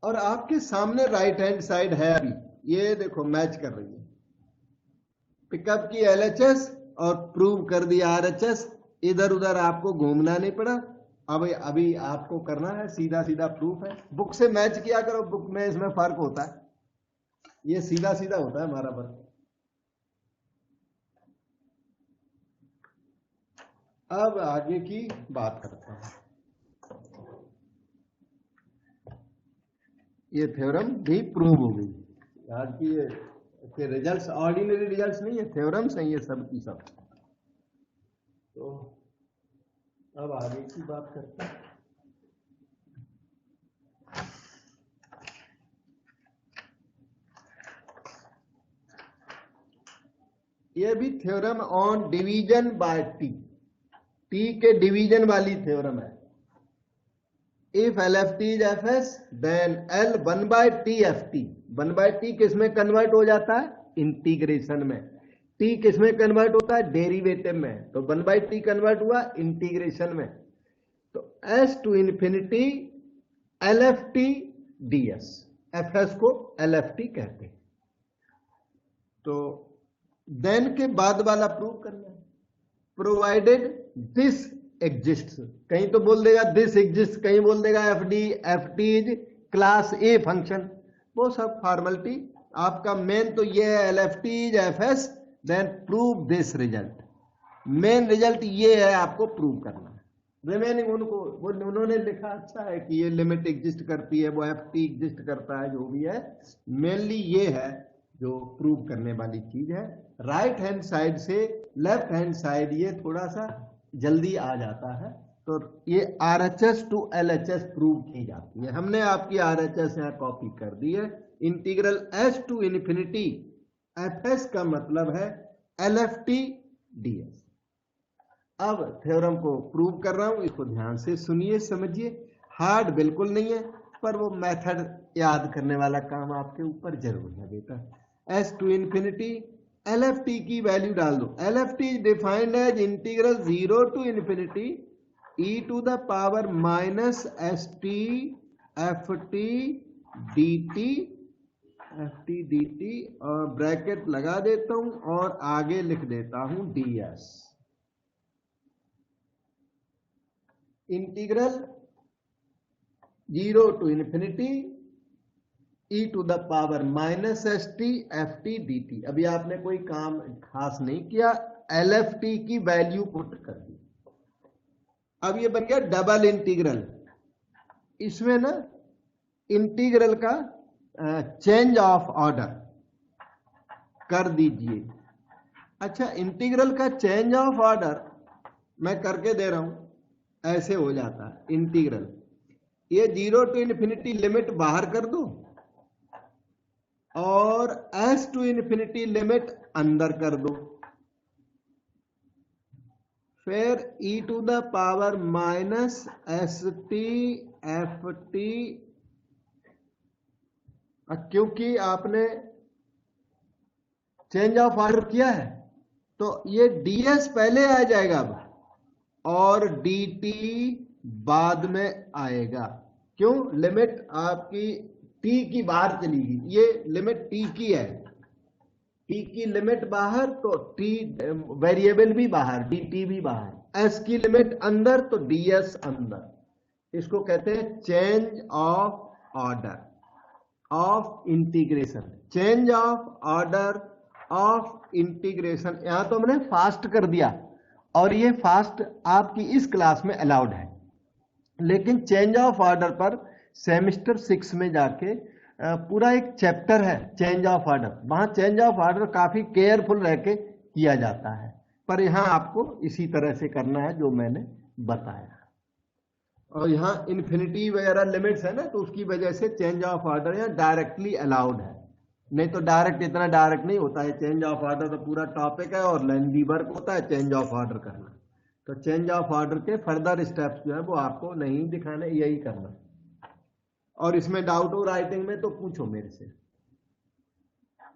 और आपके सामने राइट हैंड साइड है, अभी ये देखो मैच कर रही है। पिकअप की एलएचएस और प्रूव कर दिया आरएचएस, इधर उधर आपको घूमना नहीं पड़ा। अब अभी आपको करना है सीधा सीधा प्रूफ है। बुक से मैच किया करो, बुक में इसमें फर्क होता है, ये सीधा सीधा होता है हमारा वर्क। अब आगे की बात करते हैं। ये थ्योरम भी प्रूव हो गई। आज की ये रिजल्ट्स ऑर्डिनरी रिजल्ट्स नहीं है, थ्योरम्स हैं ये सब की सब। तो अब आगे की बात करते हैं। ये भी theorem on division by t, t के डिवीजन वाली थ्योरम है। If L f t is f s then L 1/t f t. 1/t किसमें कन्वर्ट हो जाता है? इंटीग्रेशन में। टी किसमें कन्वर्ट होता है? डेरिवेटिव में। तो 1/t कन्वर्ट हुआ इंटीग्रेशन में। तो s to infinity L f t d s, f s को एल एफ टी कहते हैं। तो देन के बाद वाला प्रूव करना है, प्रोवाइडेड दिस एग्जिस्ट्स। कहीं तो बोल देगा दिस एग्जिस्ट, कहीं बोल देगा f t is class a function, वो सब फॉर्मेलिटी। आपका मेन तो ये है L f t is f s, then prove this result. Main result ये है, आपको प्रूव करना है। रिमेनिंग उनको उन्होंने लिखा अच्छा है कि ये लिमिट एग्जिस्ट करती है, वो एफ टी एग्जिस्ट करता है, जो भी है मेनली ये है जो प्रूव करने वाली चीज है। राइट हैंड साइड से लेफ्ट हैंड साइड ये थोड़ा सा जल्दी आ जाता है। तो ये RHS टू LHS प्रूव की जाती है। हमने आपकी RHS यहाँ कॉपी कर दी है। Integral S to infinity FS का मतलब है LFT DS। अब थ्योरम को प्रूव कर रहा हूं, इसको ध्यान से सुनिए समझिए। हार्ड बिल्कुल नहीं है, पर वो मेथड याद करने वाला काम आपके ऊपर जरूर है बेटा। S टू इन्फिनिटी LFT की वैल्यू डाल दो। LFT इज defined as integral 0 to infinity e to the power -st ft dt, और ब्रैकेट लगा देता हूं और आगे लिख देता हूं ds। Integral 0 to infinity e to the power -st ft dt। अभी आपने कोई काम खास नहीं किया, LFT की वैल्यू पुट कर दी। अब ये बन गया डबल इंटीग्रल। इसमें ना इंटीग्रल का चेंज ऑफ ऑर्डर कर दीजिए। अच्छा, इंटीग्रल का चेंज ऑफ ऑर्डर मैं करके दे रहा हूं, ऐसे हो जाता है इंटीग्रल। ये 0 टू इन्फिनिटी लिमिट बाहर कर दो और S टू इन्फिनिटी लिमिट अंदर कर दो, फिर e to the power -st ft। क्योंकि आपने चेंज ऑफ ऑर्डर किया है तो ये ds पहले आ जाएगा अब, और dt बाद में आएगा। क्यों? लिमिट आपकी टी की बाहर चली गई, ये लिमिट टी की है, टी की लिमिट बाहर तो टी वेरिएबल भी बाहर, डी टी भी बाहर, एस की लिमिट अंदर तो डी एस अंदर। इसको कहते हैं change of order of integration, change of order of integration. यहां तो हमने फास्ट कर दिया और ये फास्ट आपकी इस क्लास में अलाउड है, लेकिन चेंज ऑफ ऑर्डर पर सेमेस्टर 6 में जाके पूरा एक चैप्टर है चेंज ऑफ ऑर्डर, वहां चेंज ऑफ ऑर्डर काफी केयरफुल रह के किया जाता है, पर यहां आपको इसी तरह से करना है जो मैंने बताया। और यहाँ इन्फिनिटी वगैरह लिमिट्स है ना, तो उसकी वजह से चेंज ऑफ ऑर्डर यहाँ डायरेक्टली अलाउड है, नहीं तो डायरेक्ट इतना डायरेक्ट नहीं होता है। चेंज ऑफ ऑर्डर तो पूरा टॉपिक है और लेंथी वर्क होता है चेंज ऑफ ऑर्डर करना, तो चेंज ऑफ ऑर्डर के फर्दर स्टेप्स जो है वो आपको नहीं दिखाने, यही करना। और इसमें डाउट हो राइटिंग में तो पूछो मेरे से।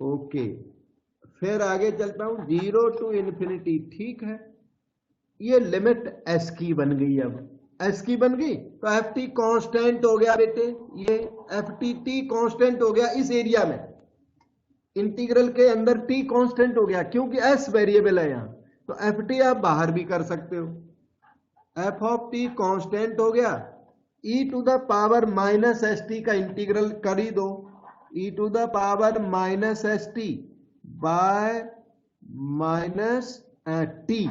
ओके, फिर आगे चलता हूं, 0 टू इन्फिनिटी, ठीक है, ये लिमिट एस की बन गई। अब एस की बन गई तो एफ टी कॉन्स्टेंट हो गया बेटे, ये एफ टी टी कॉन्स्टेंट हो गया इस एरिया में, इंटीग्रल के अंदर टी कॉन्स्टेंट हो गया क्योंकि एस वेरिएबल है यहां, तो एफ टी आप बाहर भी कर सकते हो, एफ ऑफ टी कॉन्स्टेंट हो गया, e to the power minus s t का इंटीग्रल कर ही दो, e to the power minus s t by minus t,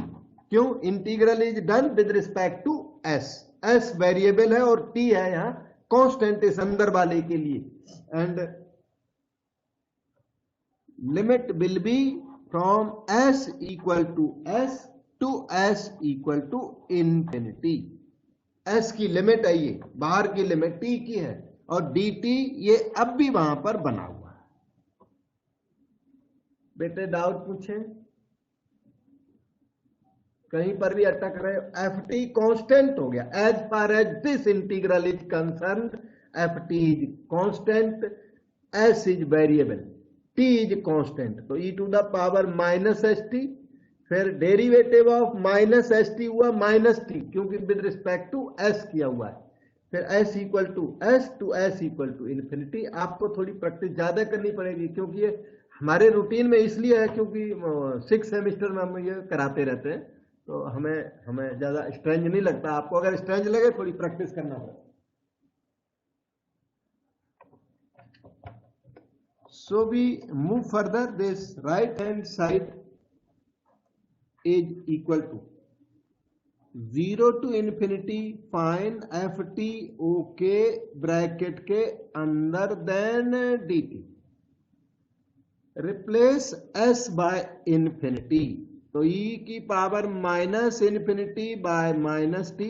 क्यों, integral is done with respect to s, s variable है और T है यहां कांस्टेंट इस अंदर वाले के लिए, and limit will be from s equal to s equal to infinity. S की लिमिट है, ये बाहर की लिमिट टी की है, और डी टी ये अब भी वहां पर बना हुआ है। बेटे डाउट पूछे, कहीं पर भी अटक रहे हो, एफ टी कॉन्स्टेंट हो गया, as far as this integral is concern, f t is constant, s is variable, t is constant, तो e to the power minus s t, फिर derivative of minus s t हुआ minus t क्योंकि with respect to s किया हुआ है, फिर s equal to s equal to infinity. आपको थोड़ी प्रैक्टिस ज्यादा करनी पड़ेगी क्योंकि ये हमारे रूटीन में इसलिए है क्योंकि 6 सेमेस्टर में हम ये कराते रहते हैं, तो हमें ज्यादा स्ट्रेंज नहीं लगता। आपको अगर स्ट्रेंज लगे थोड़ी प्रैक्टिस करना पड़ेगा। So we move further, this right hand side is equal to 0 to infinity, find f t okay bracket के अंदर then d t, replace s by infinity, तो e की power minus infinity by minus t,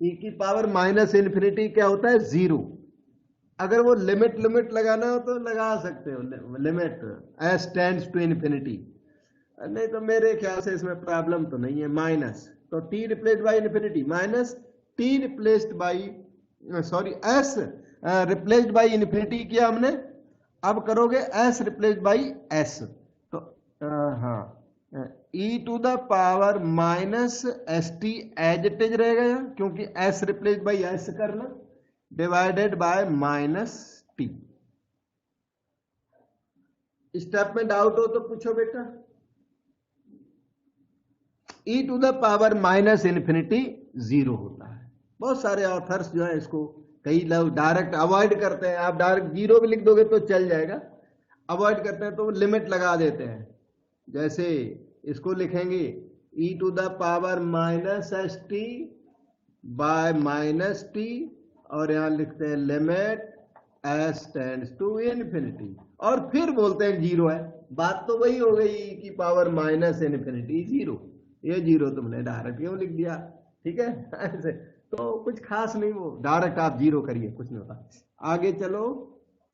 e की power minus infinity क्या होता है, 0। अगर वो लिमिट लगाना हो तो लगा सकते हो, limit s tends to infinity, नहीं तो मेरे ख्याल से इसमें प्रॉब्लम तो नहीं है। माइनस तो T replaced by infinity, minus T replaced by S replaced by infinity किया हमने, अब करोगे एस रिप्लेस्ड बाय एस, तो हाँ e to the power minus s t as it is रहेगा क्योंकि एस रिप्लेस्ड बाय एस करना, divided by minus t. Step में डाउट हो तो पूछो बेटा। E to the power minus infinity 0 होता है। बहुत सारे ऑथर्स जो है इसको, कई लोग डायरेक्ट अवॉइड करते हैं, आप डायरेक्ट 0 भी लिख दोगे तो चल जाएगा, अवॉइड करते हैं तो लिमिट लगा देते हैं। जैसे इसको लिखेंगे e to the power minus s t by minus t, और यहां लिखते हैं limit s tends to infinity, और फिर बोलते हैं 0 है। बात तो वही हो गई, ई की पावर माइनस इन्फिनिटी 0, ये 0 तुमने डायरेक्ट क्यों लिख दिया, ठीक है ऐसे तो कुछ खास नहीं, वो डायरेक्ट आप 0 करिए, कुछ नहीं होता। आगे चलो,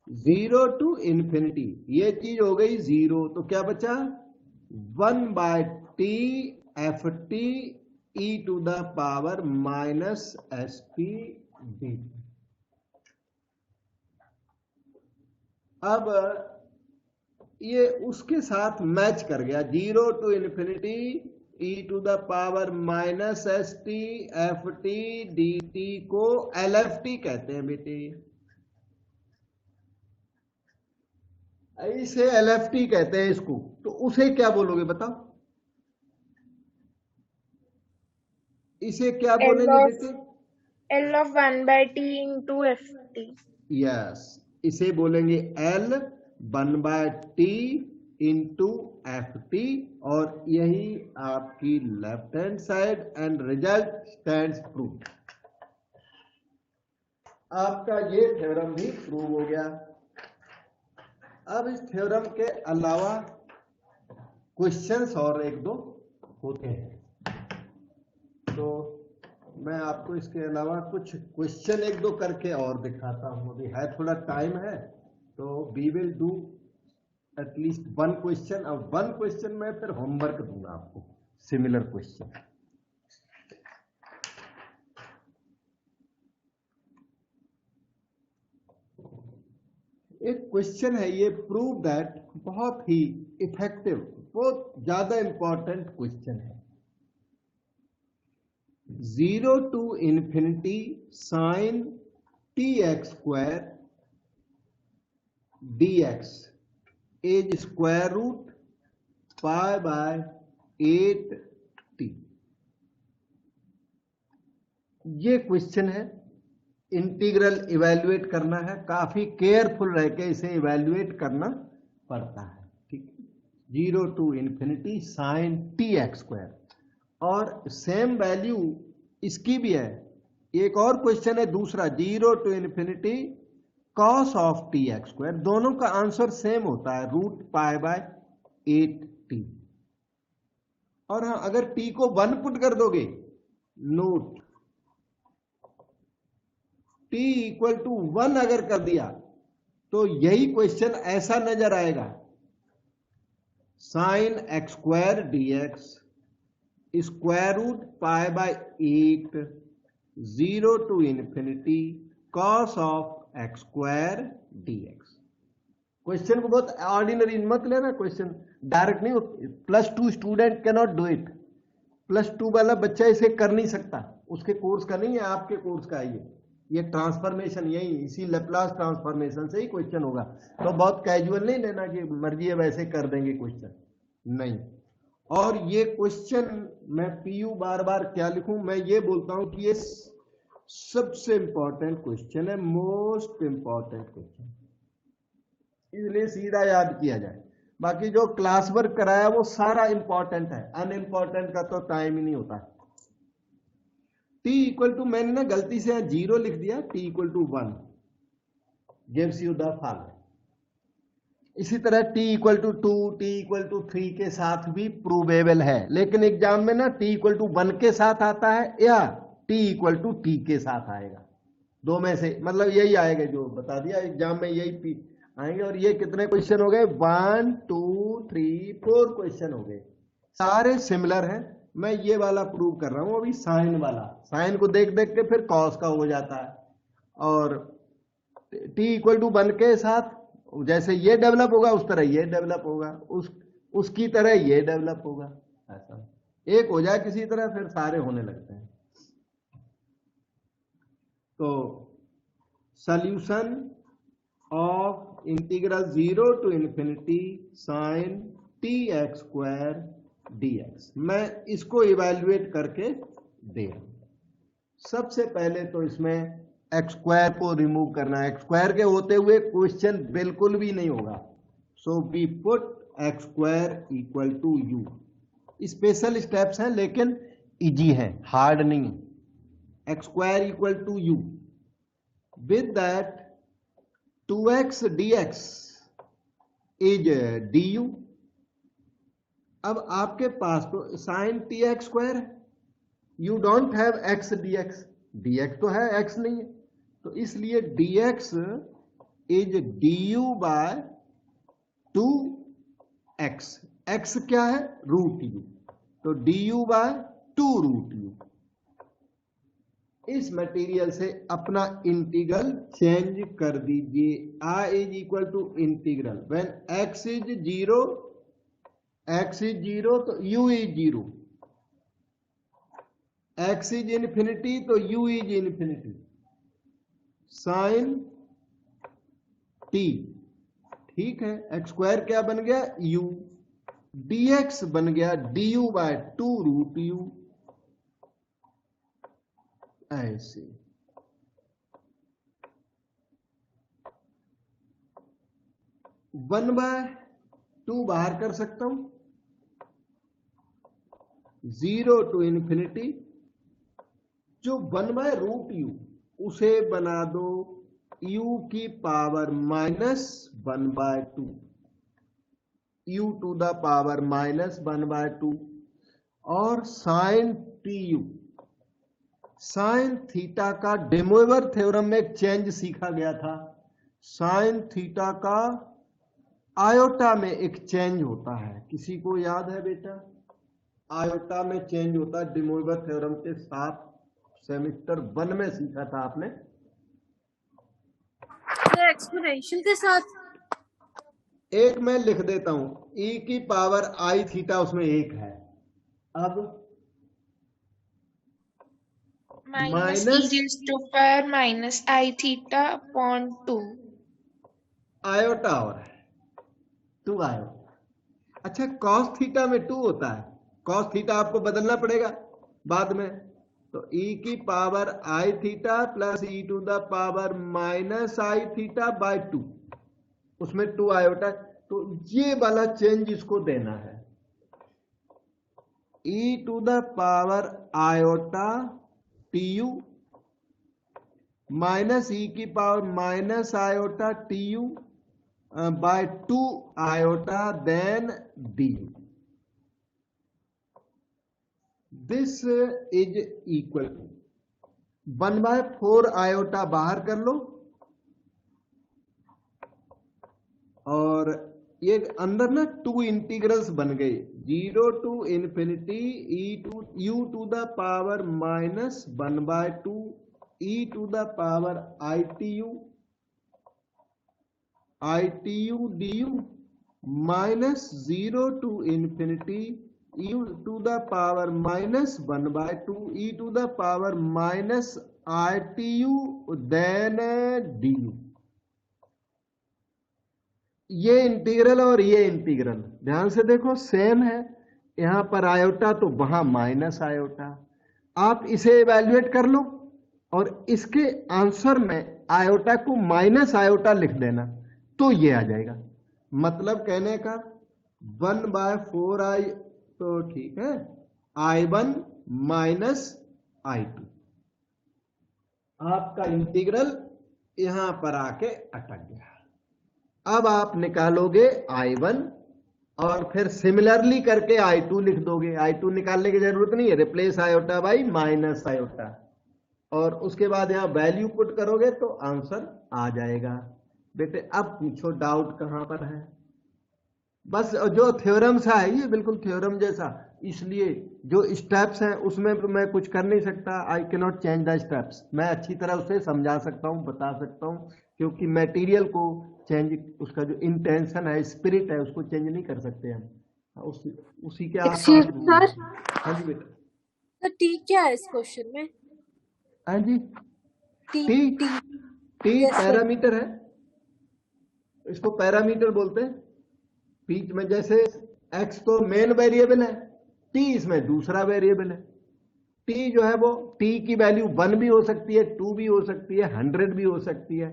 0 टू इन्फिनिटी, ये चीज हो गई 0, तो क्या बचा 1 by t f t e to the power minus s t d. अब ये उसके साथ मैच कर गया, 0 to infinity e to the power minus s t f t d t को एल एफ टी कहते हैं बेटे, इसे LFT कहते हैं इसको, तो उसे क्या बोलोगे बताओ, इसे क्या बोलेंगे बेटे? L of 1 by t into ft. Yes, इसे बोलेंगे L1/t इंटू FT, और यही आपकी left hand side, and result stands prove. आपका ये थ्योरम भी प्रूव हो गया। अब इस थ्योरम के अलावा क्वेश्चंस और एक दो होते हैं, तो मैं आपको इसके अलावा कुछ क्वेश्चन एक दो करके और दिखाता हूँ। अभी है थोड़ा टाइम है, तो we will do at least one question. और वन क्वेश्चन में फिर होमवर्क दूंगा आपको, सिमिलर क्वेश्चन। एक क्वेश्चन है ये, प्रूव दैट, बहुत ही इफेक्टिव, बहुत ज्यादा इंपॉर्टेंट क्वेश्चन है। 0 to infinity sin tx square dx is square root pi by 8t। ये क्वेश्चन है, इंटीग्रल इवैल्यूएट करना है, काफी केयरफुल रह के इसे इवैल्यूएट करना पड़ता है, ठीक है। 0 to infinity sin tx square, और सेम वैल्यू इसकी भी है। एक और क्वेश्चन है दूसरा, 0 to infinity cos of tx square, दोनों का आंसर सेम होता है, रूट पाई बाय 8t। और हाँ, अगर t को 1 पुट कर दोगे, नोट t इक्वल टू 1 अगर कर दिया, तो यही क्वेश्चन ऐसा नजर आएगा, sine x square dx square root pi by 8 0 to infinity cos of x square dx। Question को बहुत ऑर्डिनरी मत लेना, क्वेश्चन डायरेक्ट नहीं, +2 student can not do it. +2 वाला बच्चा इसे कर नहीं सकता, उसके कोर्स का नहीं है, आपके कोर्स का है ये ट्रांसफॉर्मेशन, यही इसी लेप्लास ट्रांसफॉर्मेशन से ही क्वेश्चन होगा। तो बहुत कैजुअल नहीं लेना कि मर्जी है वैसे कर देंगे क्वेश्चन, नहीं। और ये क्वेश्चन मैं पीयू बार बार क्या लिखूं, मैं ये बोलता हूं कि ये सबसे इंपॉर्टेंट क्वेश्चन है, मोस्ट इंपॉर्टेंट क्वेश्चन, इसलिए सीधा याद किया जाए। बाकी जो क्लास वर्क कराया वो सारा इंपॉर्टेंट है, अनइम्पॉर्टेंट का तो टाइम ही नहीं होता है। t इक्वल टू, मैंने ना गलती से 0 लिख दिया, t equal to 1 gives you the following. इसी तरह t equal to 2, t equal to 3 के साथ भी प्रूवेबल है, लेकिन एग्जाम में ना t इक्वल टू 1 के साथ आता है या t इक्वल टू t के साथ आएगा, दो में से, मतलब यही आएगा, जो बता दिया एग्जाम में यही आएंगे। और ये कितने क्वेश्चन हो गए, 1 2 3 4 क्वेश्चन हो गए, सारे सिमिलर हैं। मैं ये वाला प्रूव कर रहा हूं अभी, साइन वाला, साइन को देख देख के फिर कॉस का हो जाता है। और t इक्वल टू 1 के साथ जैसे ये डेवलप होगा उस तरह ये डेवलप होगा, उसकी तरह ये डेवलप होगा, ऐसा एक हो जाए किसी तरह फिर सारे होने लगते हैं। तो solution of integral 0 to infinity sin tx square dx, मैं इसको इवैल्यूएट करके दे रहा हूं। सबसे पहले तो इसमें एक्स स्क्वायर को रिमूव करना है, एक्स स्क्वायर के होते हुए क्वेश्चन बिल्कुल भी नहीं होगा। So we put x square equal to u. Special steps हैं लेकिन इजी है, हार्ड नहीं है। X square equal to u, with that 2x dx is du। अब आपके पास तो साइन tx स्क्वायर है, you don't have x dx, dx तो है, x नहीं है, तो इसलिए dx is du by 2x, x क्या है, रूट u, तो du बाय 2 रूट u। इस मटेरियल से अपना इंटीग्रल चेंज कर दीजिए। I is equal to integral when x is 0, x is 0 तो u is 0, x is infinity तो u is infinity, sine t, ठीक है, एक्स स्क्वायर क्या बन गया u, dx बन गया du बाय 2 रूट u, ऐसे। वन बाय टू बाहर कर सकता हूं, 0 टू इन्फिनिटी, जो 1 बाय रूट यू उसे बना दो u की power -1 by 2, u to the power -1 by 2, और साइन tu, साइन थीटा का डेमोवर थ्योरम में एक चेंज सीखा गया था। साइन थीटा का आयोटा में एक चेंज होता है, किसी को याद है बेटा? आयोटा में चेंज होता है, डेमोवर थ्योरम के साथ सेमेस्टर 1 में सीखा था आपने। एक्सपोनेंशियल के साथ एक मैं लिख देता हूं, e की पावर आई थीटा उसमें एक है, अब minus e raised to power minus I theta upon 2. Iota और है 2 आयोटा। अच्छा, कॉस थीटा में 2 होता है, कॉस थीटा आपको बदलना पड़ेगा बाद में, तो e की power i theta plus e to the power minus i theta by 2, उसमें 2 आयोटा, तो ये वाला चेंज इसको देना है, e to the power iota tu minus e की power minus iota tu by 2 iota then du, this is equal to 1 by 4 iota बाहर कर लो, और ये अंदर ना 2 इंटीग्रल्स बन गए, 0 to infinity u to the power -1 by 2 e to the power itu du minus 0 to infinity u to the power -1 by 2 e to the power itu then du। ये integral और ये इंटीग्रल ध्यान से देखो same है, यहां पर iota तो वहां माइनस आयोटा, आप इसे इवैल्यूएट कर लो और इसके आंसर में आयोटा को माइनस आयोटा लिख देना, तो ये आ जाएगा। मतलब कहने का 1 बाय 4 आई, तो ठीक है, I1 माइनस I2, आपका इंटीग्रल यहां पर आके अटक गया। अब आप निकालोगे I1 और फिर सिमिलरली करके I2 लिख दोगे, I2 निकालने की जरूरत नहीं है, replace iota by minus iota, और उसके बाद यहां वैल्यू पुट करोगे तो आंसर आ जाएगा। बेटे अब पूछो डाउट कहां पर है? बस जो थ्योरम सा है ये बिल्कुल थ्योरम जैसा, इसलिए जो स्टेप्स हैं उसमें मैं कुछ कर नहीं सकता, I can not change the steps, मैं अच्छी तरह उसे समझा सकता हूं, बता सकता हूं, क्योंकि मटेरियल को चेंज, उसका जो इंटेंशन है, स्पिरिट है, उसको चेंज नहीं कर सकते हम, उसी के Excuse me, sir. हाँ जी बेटा। तो टी क्या है इस क्वेश्चन में? हाँ जी, t t t t Yes, sir. Parameter है, इसको पैरामीटर बोलते हैं। बीच में जैसे x तो मेन वेरिएबल है, t इसमें दूसरा वेरिएबल है, t जो है वो t की वैल्यू 1 भी हो सकती है, 2 भी हो सकती है, 100 भी हो सकती है,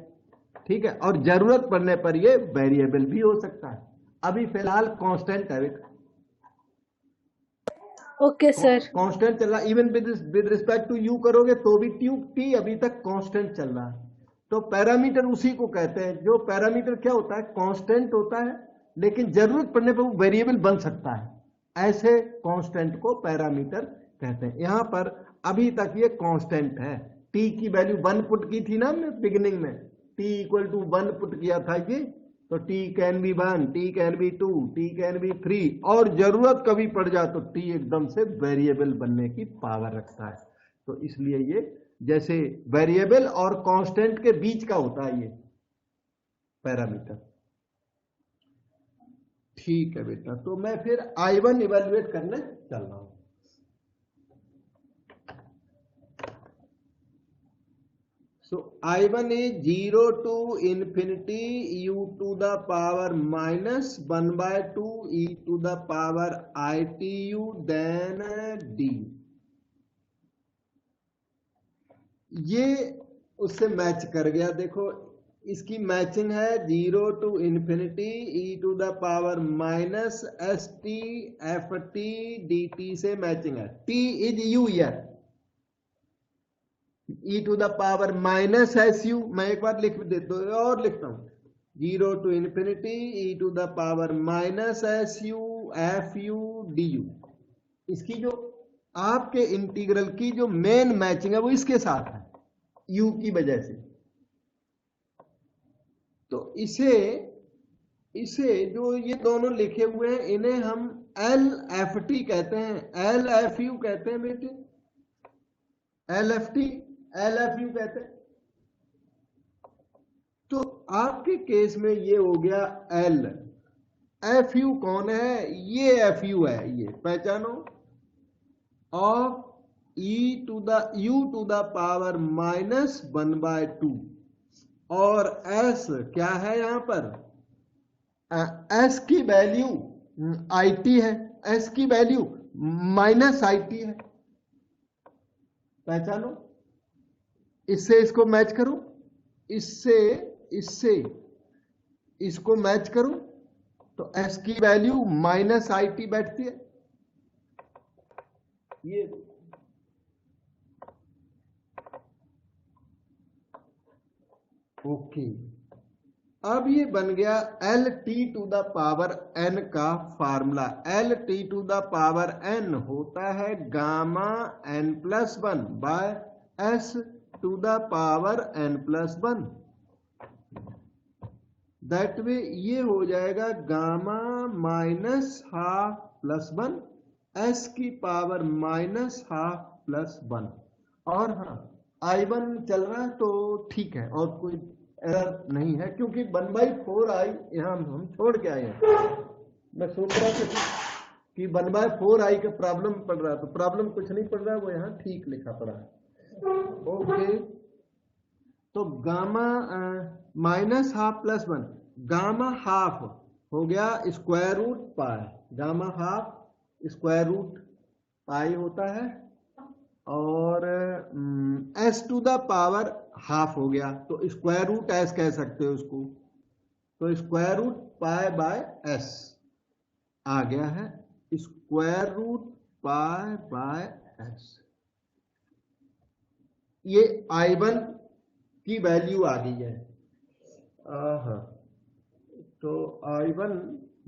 ठीक है, और जरूरत पड़ने पर ये वेरिएबल भी हो सकता है। अभी फिलहाल कांस्टेंट है, ओके सर। कांस्टेंट चल रहा, even with respect to you करोगे तो भी टी अभी तक कांस्टेंट चल रहा है। तो पैरामीटर उसी को कहते हैं, जो पैरामीटर क्या होता है, कांस्टेंट होता है, लेकिन जरूरत पड़ने पर वो वेरिएबल बन सकता है, ऐसे कांस्टेंट को पैरामीटर कहते हैं। यहां पर अभी तक ये कांस्टेंट है, टी की वैल्यू 1 पुट की थी ना हमने बिगिनिंग में, टी इक्वल टू 1 पुट किया था ये, तो T can be 1, T can be 2, T can be 3, और जरूरत कभी पड़ जाए तो टी एकदम से वेरिएबल बनने की पावर रखता है। तो इसलिए ये जैसे वेरिएबल और कांस्टेंट के बीच का होता है ये पैरामीटर। ठीक है बेटा, तो मैं फिर I1 इवेल्युएट करने चल रहा हूं। So I1 is 0 to infinity u to the power minus 1 by 2 e to the power ITU then d. ये उससे मैच कर गया। देखो इसकी मैचिंग है 0 to infinity e to the power minus s t f t d t से matching है। t is u here e to the power minus s u, मैं एक बार लिख देता हूँ और लिखता हूँ 0 to infinity e to the power minus s u f u d u. इसकी जो आपके इंटीग्रल की जो मेन मैचिंग है वो इसके साथ है u की वजह से। तो इसे जो ये दोनों लिखे हुए हैं इन्हें हम एल एफ टी कहते हैं, एल एफ यू कहते हैं बेटे, L f T L F you कहते हैं। तो आपके केस में ये हो गया एल। एफ यू कौन है? ये एफ यू है, ये पहचानो, of e to the u to the power minus 1 by 2। और एस क्या है यहां पर? एस की वैल्यू आई टी है, एस की वैल्यू माइनस आई टी है, पहचानो। इससे इसको मैच करो, इससे इसको मैच करो तो एस की वैल्यू माइनस आई टी बैठती है। ये ओके। अब ये बन गया L T to the power N का formula. L T to the power N होता है gamma N plus 1 by S to the power N plus 1। That way ये हो जाएगा gamma minus half plus 1 S की पावर माइनस हाफ प्लस 1। और हाँ I1 चल रहा है तो ठीक है और कोई एरर नहीं है, क्योंकि 1/4 आई यहां हम छोड़ के आए हैं। मैं सोच रहा था कि 1/4 आई का प्रॉब्लम पड़ रहा है, तो प्रॉब्लम कुछ नहीं पड़ रहा है, वो यहाँ ठीक लिखा पड़ा है। ओके, तो gamma minus half plus 1, gamma half हो गया square root pi, gamma half square root pi होता है, और s to the power half हो गया तो स्क्वायर रूट एस कह सकते हो उसको। तो square root pi by S आ गया है, square root pi by S. ये I1 की वैल्यू आ गई है। तो I1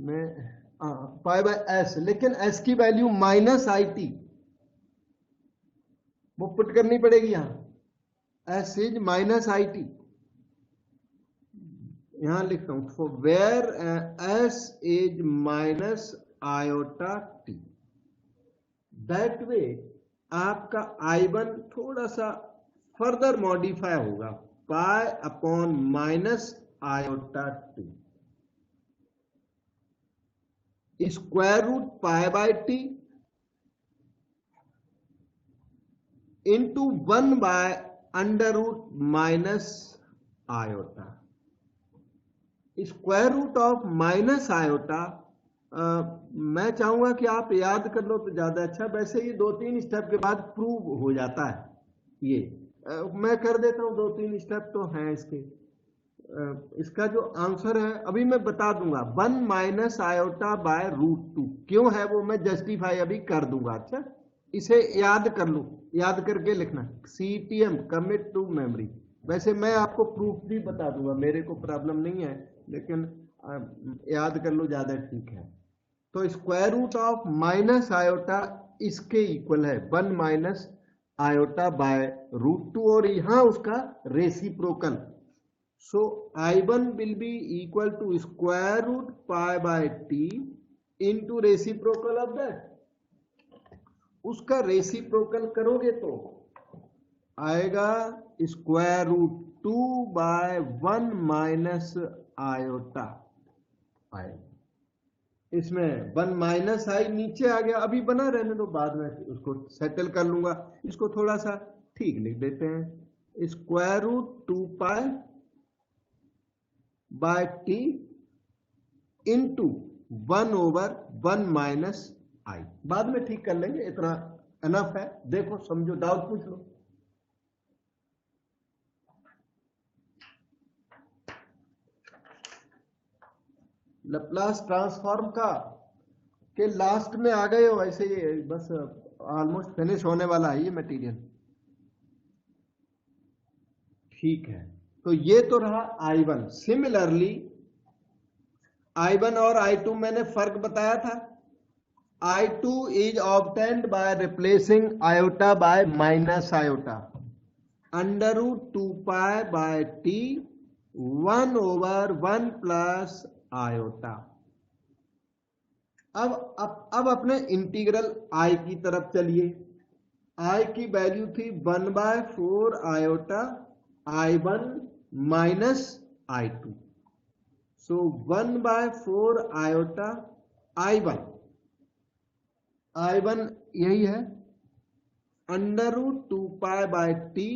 में पाई बाय एस, लेकिन एस की वैल्यू माइनस आई टी वो पुट करनी पड़ेगी यहां। S is minus i t, यहां लिखता हूं for where s is minus iota t. That way आपका I1 थोड़ा सा फर्दर मॉडिफाई होगा, pi upon minus iota t, square root pi by T into 1 by under root minus iota. Square root of minus iota मैं चाहूंगा कि आप याद कर लो तो ज्यादा अच्छा। वैसे ये 2-3 स्टेप के बाद प्रूव हो जाता है, ये मैं कर देता हूं, 2-3 स्टेप तो हैं इसके। इसका जो आंसर है अभी मैं बता दूंगा, 1 माइनस आयोटा बाय रूट 2 क्यों है वो मैं जस्टिफाई अभी कर दूंगा। अच्छा, इसे याद कर लो, याद करके लिखना, CTM कमिट टू मेमोरी। वैसे मैं आपको प्रूफ भी बता दूंगा, मेरे को प्रॉब्लम नहीं है, लेकिन याद कर लो ज्यादा ठीक है। तो square root of minus iota इसके इक्वल है 1 माइनस आयोटा बाय रूट 2, और यहां उसका reciprocal. So I1 will be equal to square root pi by T into reciprocal of that. उसका रेसिप्रोकल करोगे तो आएगा square root 2 by 1 minus iota आएगा। इसमें 1 माइनस आई नीचे आ गया, अभी बना रहने दो, बाद में उसको सेटल कर लूंगा। इसको थोड़ा सा ठीक लिख देते हैं, square root 2 pi by T into 1/1 minus I. बाद में ठीक कर लेंगे, इतना एनफ है। देखो समझो, डाउट पूछ लो। लैप्लास ट्रांसफॉर्म का के लास्ट में आ गए हो, ऐसे ही बस ऑलमोस्ट फिनिश होने वाला है ये मटेरियल। ठीक है, तो ये तो रहा I1। सिमिलरली I1 और I2 मैंने फर्क बताया था। I2 is obtained by replacing iota by minus iota, under root 2 pi by t 1/1 plus iota. अब अपने इंटीग्रल I की तरफ चलिए। I की वैल्यू थी 1/4 आयोटा I1 माइनस I2। सो 1/4 आयोटा I1 यही है, under root 2 pi by t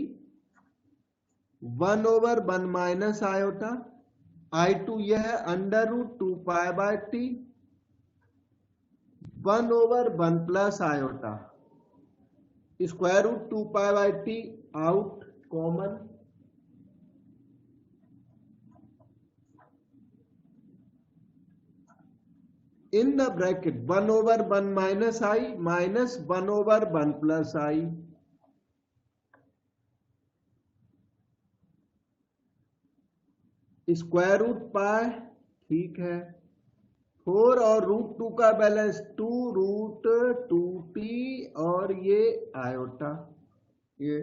1/1 minus iota. I2 यह है under root 2 pi by t 1/1 plus iota. Square root 2 pi by t out common, in the bracket 1/1 minus i minus 1/1 plus i. Square root pi, ठीक है, 4 और root 2 का balance 2 root 2t और ये iota. ये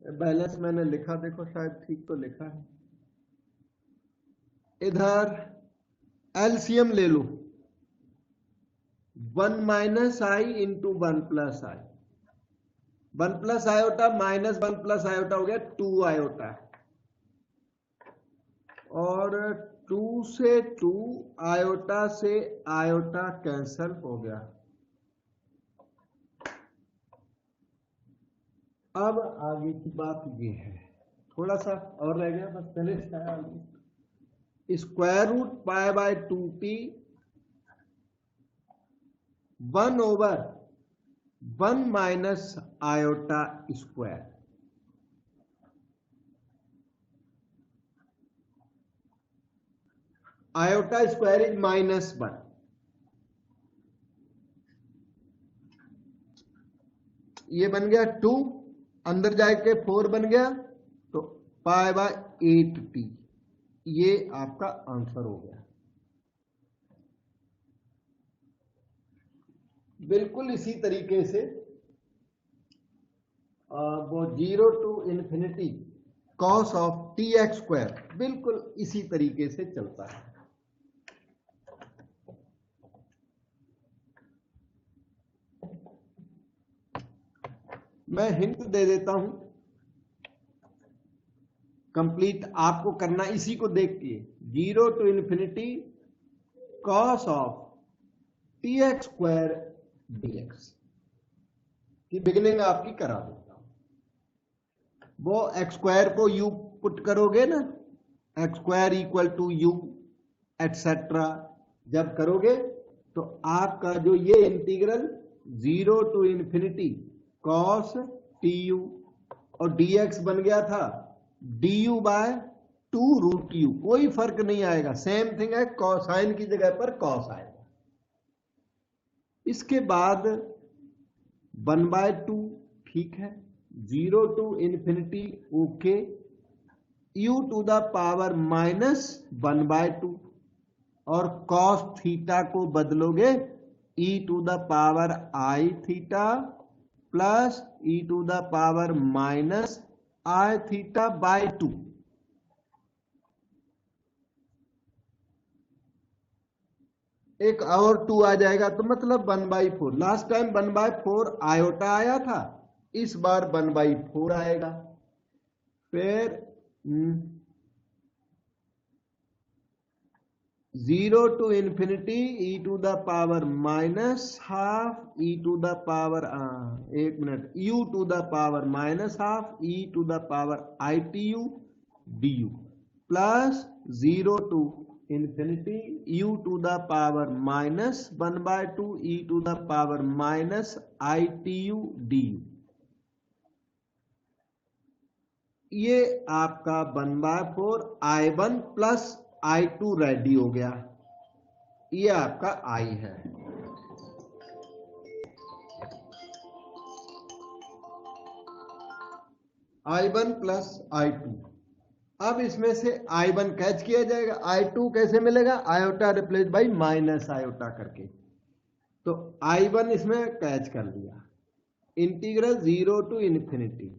balance मैंने लिखा, देखो शायद ठीक तो लिखा है। इधर एलसीएम ले लो, 1 माइनस आई इंटू 1 प्लस आई। 1 plus iota minus 1 plus iota हो गया 2 आयोटा, और 2 से 2 आयोटा से आयोटा कैंसल हो गया। अब आगे की बात ये है, थोड़ा सा और रह गया, बस फिनिश है। Square root pi by 2t 1/1 minus iota square. Iota square is -1। ये बन गया 2, अंदर जाके 4 बन गया, तो पाई बाय 8t। ये आपका आंसर हो गया। बिल्कुल इसी तरीके से वो 0 to infinity cos of tx², बिल्कुल इसी तरीके से चलता है। मैं हिंट दे देता हूं, कंप्लीट आपको करना इसी को देख के, 0 to infinity cos of tx² dx की बिगिनिंग आपकी करा देता हूं। वो x² को u पुट करोगे ना, x² equal to u etcetera जब करोगे, तो आपका जो ये integral 0 to infinity cos tu और dx बन गया था du बाय 2 रूट u। कोई फर्क नहीं आएगा, सेम थिंग है, कॉसाइन की जगह पर कॉस आएगा। इसके बाद 1/2, ठीक है, 0 to infinity okay, u to the power -1/2, और कॉस थीटा को बदलोगे e to the power i theta plus e to the power -i theta by 2। एक और 2 आ जाएगा, तो मतलब 1/4। लास्ट टाइम 1/4 आयोटा आया था, इस बार 1/4 आएगा। फिर 0 to infinity e to the power minus half e to the power एक minute u to the power minus half e to the power itu du plus 0 to infinity u to the power minus 1 by 2 e to the power minus itu du। ये आपका 1/4 I1 plus I2 ready हो गया। ये आपका I है। I1 plus I2। अब इसमें से I1 कैच किया जाएगा, I2 कैसे मिलेगा, iota replace by minus iota करके। तो I1 इसमें कैच कर लिया। Integral 0 to infinity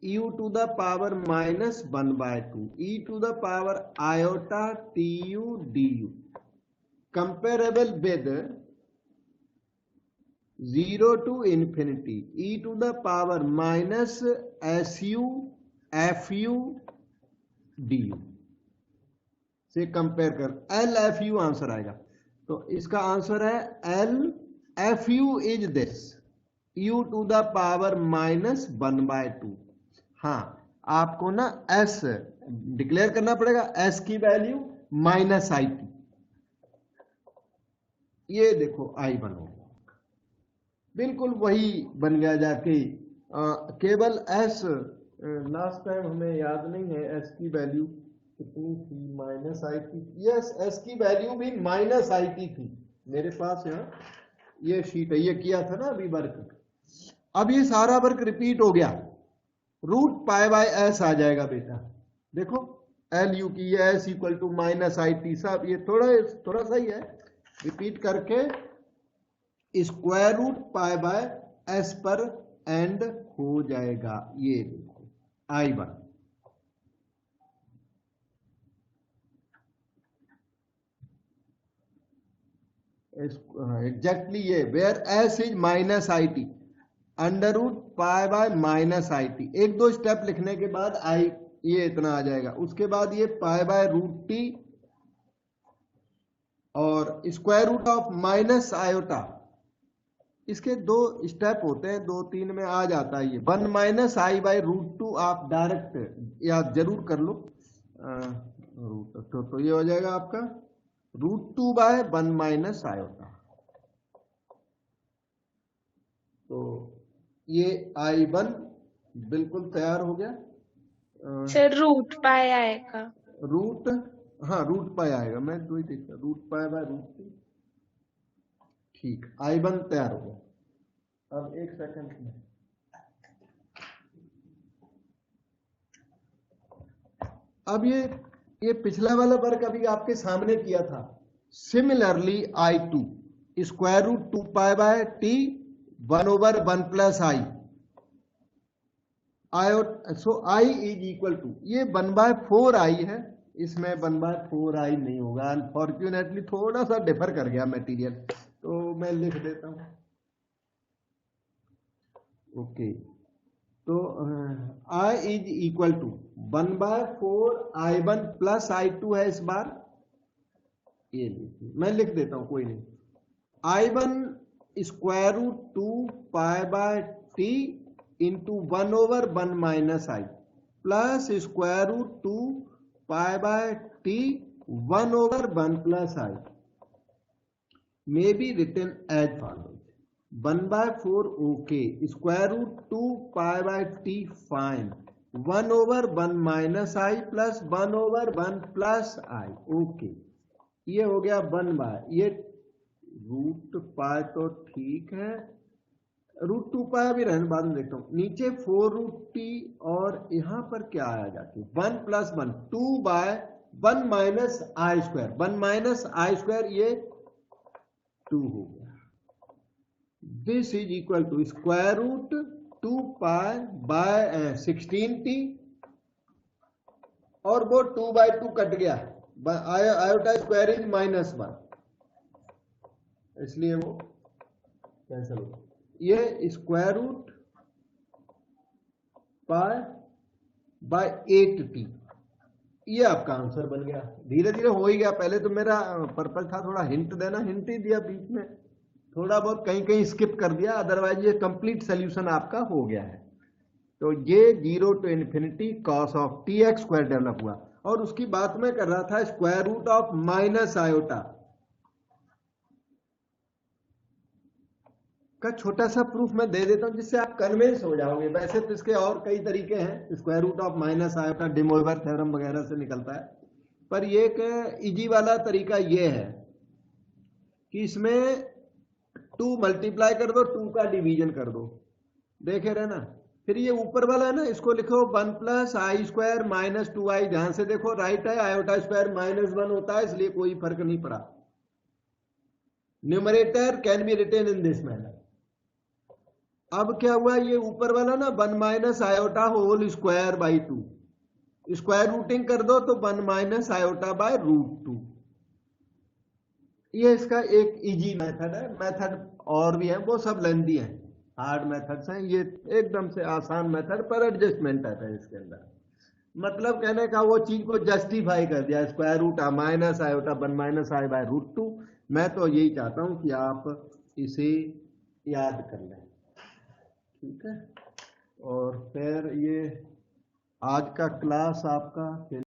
u to the power minus 1 by 2 e to the power iota tu du comparable with 0 to infinity e to the power minus su fu du से compare कर L F you answer आएगा। तो इसका answer है L F you is this u to the power minus 1 by 2। हाँ, आपको ना s declare करना पड़ेगा, s की वैल्यू माइनस आई टी। ये देखो आई बन हो गया, बिल्कुल वही बन गया जाके। केवल s लास्ट टाइम हमें याद नहीं है s की वैल्यू कितनी थी, minus i T. Yes, s की वैल्यू भी माइनस आई टी थी मेरे पास। यहाँ ये शीट है, ये किया था ना अभी वर्क। अब ये सारा वर्क रिपीट हो गया, रूट पाई बाय एस आ जाएगा बेटा। देखो एल यू की ये s equal to minus i t, साहब ये थोड़ा सा ही है, रिपीट करके square root pi by s पर एंड हो जाएगा। ये देखो I1 एग्जैक्टली ये where s is minus i t under root pi by minus i t. एक दो स्टेप लिखने के बाद आई ये इतना आ जाएगा। उसके बाद ये पाई बाय रूट टी और square root of minus iota. इसके दो स्टेप होते हैं, 2-3 में आ जाता है ये। 1 माइनस आई बाय रूट 2 आप डायरेक्ट याद जरूर कर लो। तो ये हो जाएगा आपका रूट 2 बाय 1 माइनस आयोटा। तो ये I1 बिल्कुल तैयार हो गया। सर रूट पाई आएगा, रूट, हाँ रूट पाई आएगा, मैं दो ही देखता, रूट पाई बाय रूट 2। ठीक, I1 तैयार हो गया। अब एक सेकंड में अब ये पिछला वाला वर्क अभी आपके सामने किया था। Similarly I2 square root 2 pi by t 1/1 plus i so i is equal to, ये 1/4 आई है, इसमें 1/4 आई नहीं होगा अनफॉर्चुनेटली। थोड़ा सा डिफर कर गया मटेरियल, तो मैं लिख देता हूं। ओके, तो I is equal to 1/4 I1 plus I2 है इस बार। ये लिखिए, मैं लिख देता हूं, कोई नहीं। I1 square root 2 pi by T into 1/1 minus i plus square root 2 pi by t 1/1 plus i may be written as follows. 1/4 okay, square root 2 pi by t fine, 1/1 minus i plus 1/1 plus i. Okay, ये हो गया 1 bye ये root pi तो ठीक है, root 2 पाई भी रहने, बाद में देखता हूं। नीचे 4 रूट टी और यहां पर क्या आया जाके 1 plus 1 2 by 1 minus i square, 1 minus i square ये 2 हो गया। This is equal to square root 2 pi by 16t और वो 2/2 कट गया, आयोटा स्क्वायर इज -1 इसलिए वो कैंसिल हो। ये square root pi bye 8t ये आपका आंसर बन गया। धीरे धीरे हो ही गया। पहले तो मेरा पर्पज था थोड़ा हिंट देना, हिंट ही दिया बीच में, थोड़ा बहुत कहीं कहीं स्किप कर दिया, अदरवाइज ये कंप्लीट सोल्यूशन आपका हो गया है। तो ये 0 to infinity cos of tx square develop हुआ। और उसकी बात मैं कर रहा था square root of minus iota का छोटा सा प्रूफ मैं दे देता हूं जिससे आप कन्विंस हो जाओगे। वैसे तो इसके और कई तरीके हैं, square root of minus iota De Moivre theorem वगैरह से निकलता है, पर ये एक इजी वाला तरीका ये है कि इसमें 2 मल्टीप्लाई कर दो, 2 का डिवीजन कर दो, देखे रहे ना। फिर ये ऊपर वाला है ना, इसको लिखो 1 plus i square minus 2i। ध्यान से देखो, राइट है, आयोटा स्क्वायर -1 होता है, इसलिए कोई फर्क नहीं पड़ा। Numerator can be written in this manner. अब क्या हुआ, ये ऊपर वाला ना 1 minus iota whole square by 2, square rooting कर दो तो 1 माइनस आयोटा बाय रूट 2। ये इसका एक इजी मेथड है। मेथड और भी है, वो सब लेंदी हैं, हार्ड मेथड्स हैं। ये एकदम से आसान मेथड पर एडजस्टमेंट आता है इसके अंदर। मतलब कहने का वो चीज को जस्टिफाई कर दिया, square root minus iota 1 minus i by root 2। मैं तो यही चाहता हूं कि आप इसे याद कर लें, ठीक है। और फिर ये आज का क्लास आपका फिर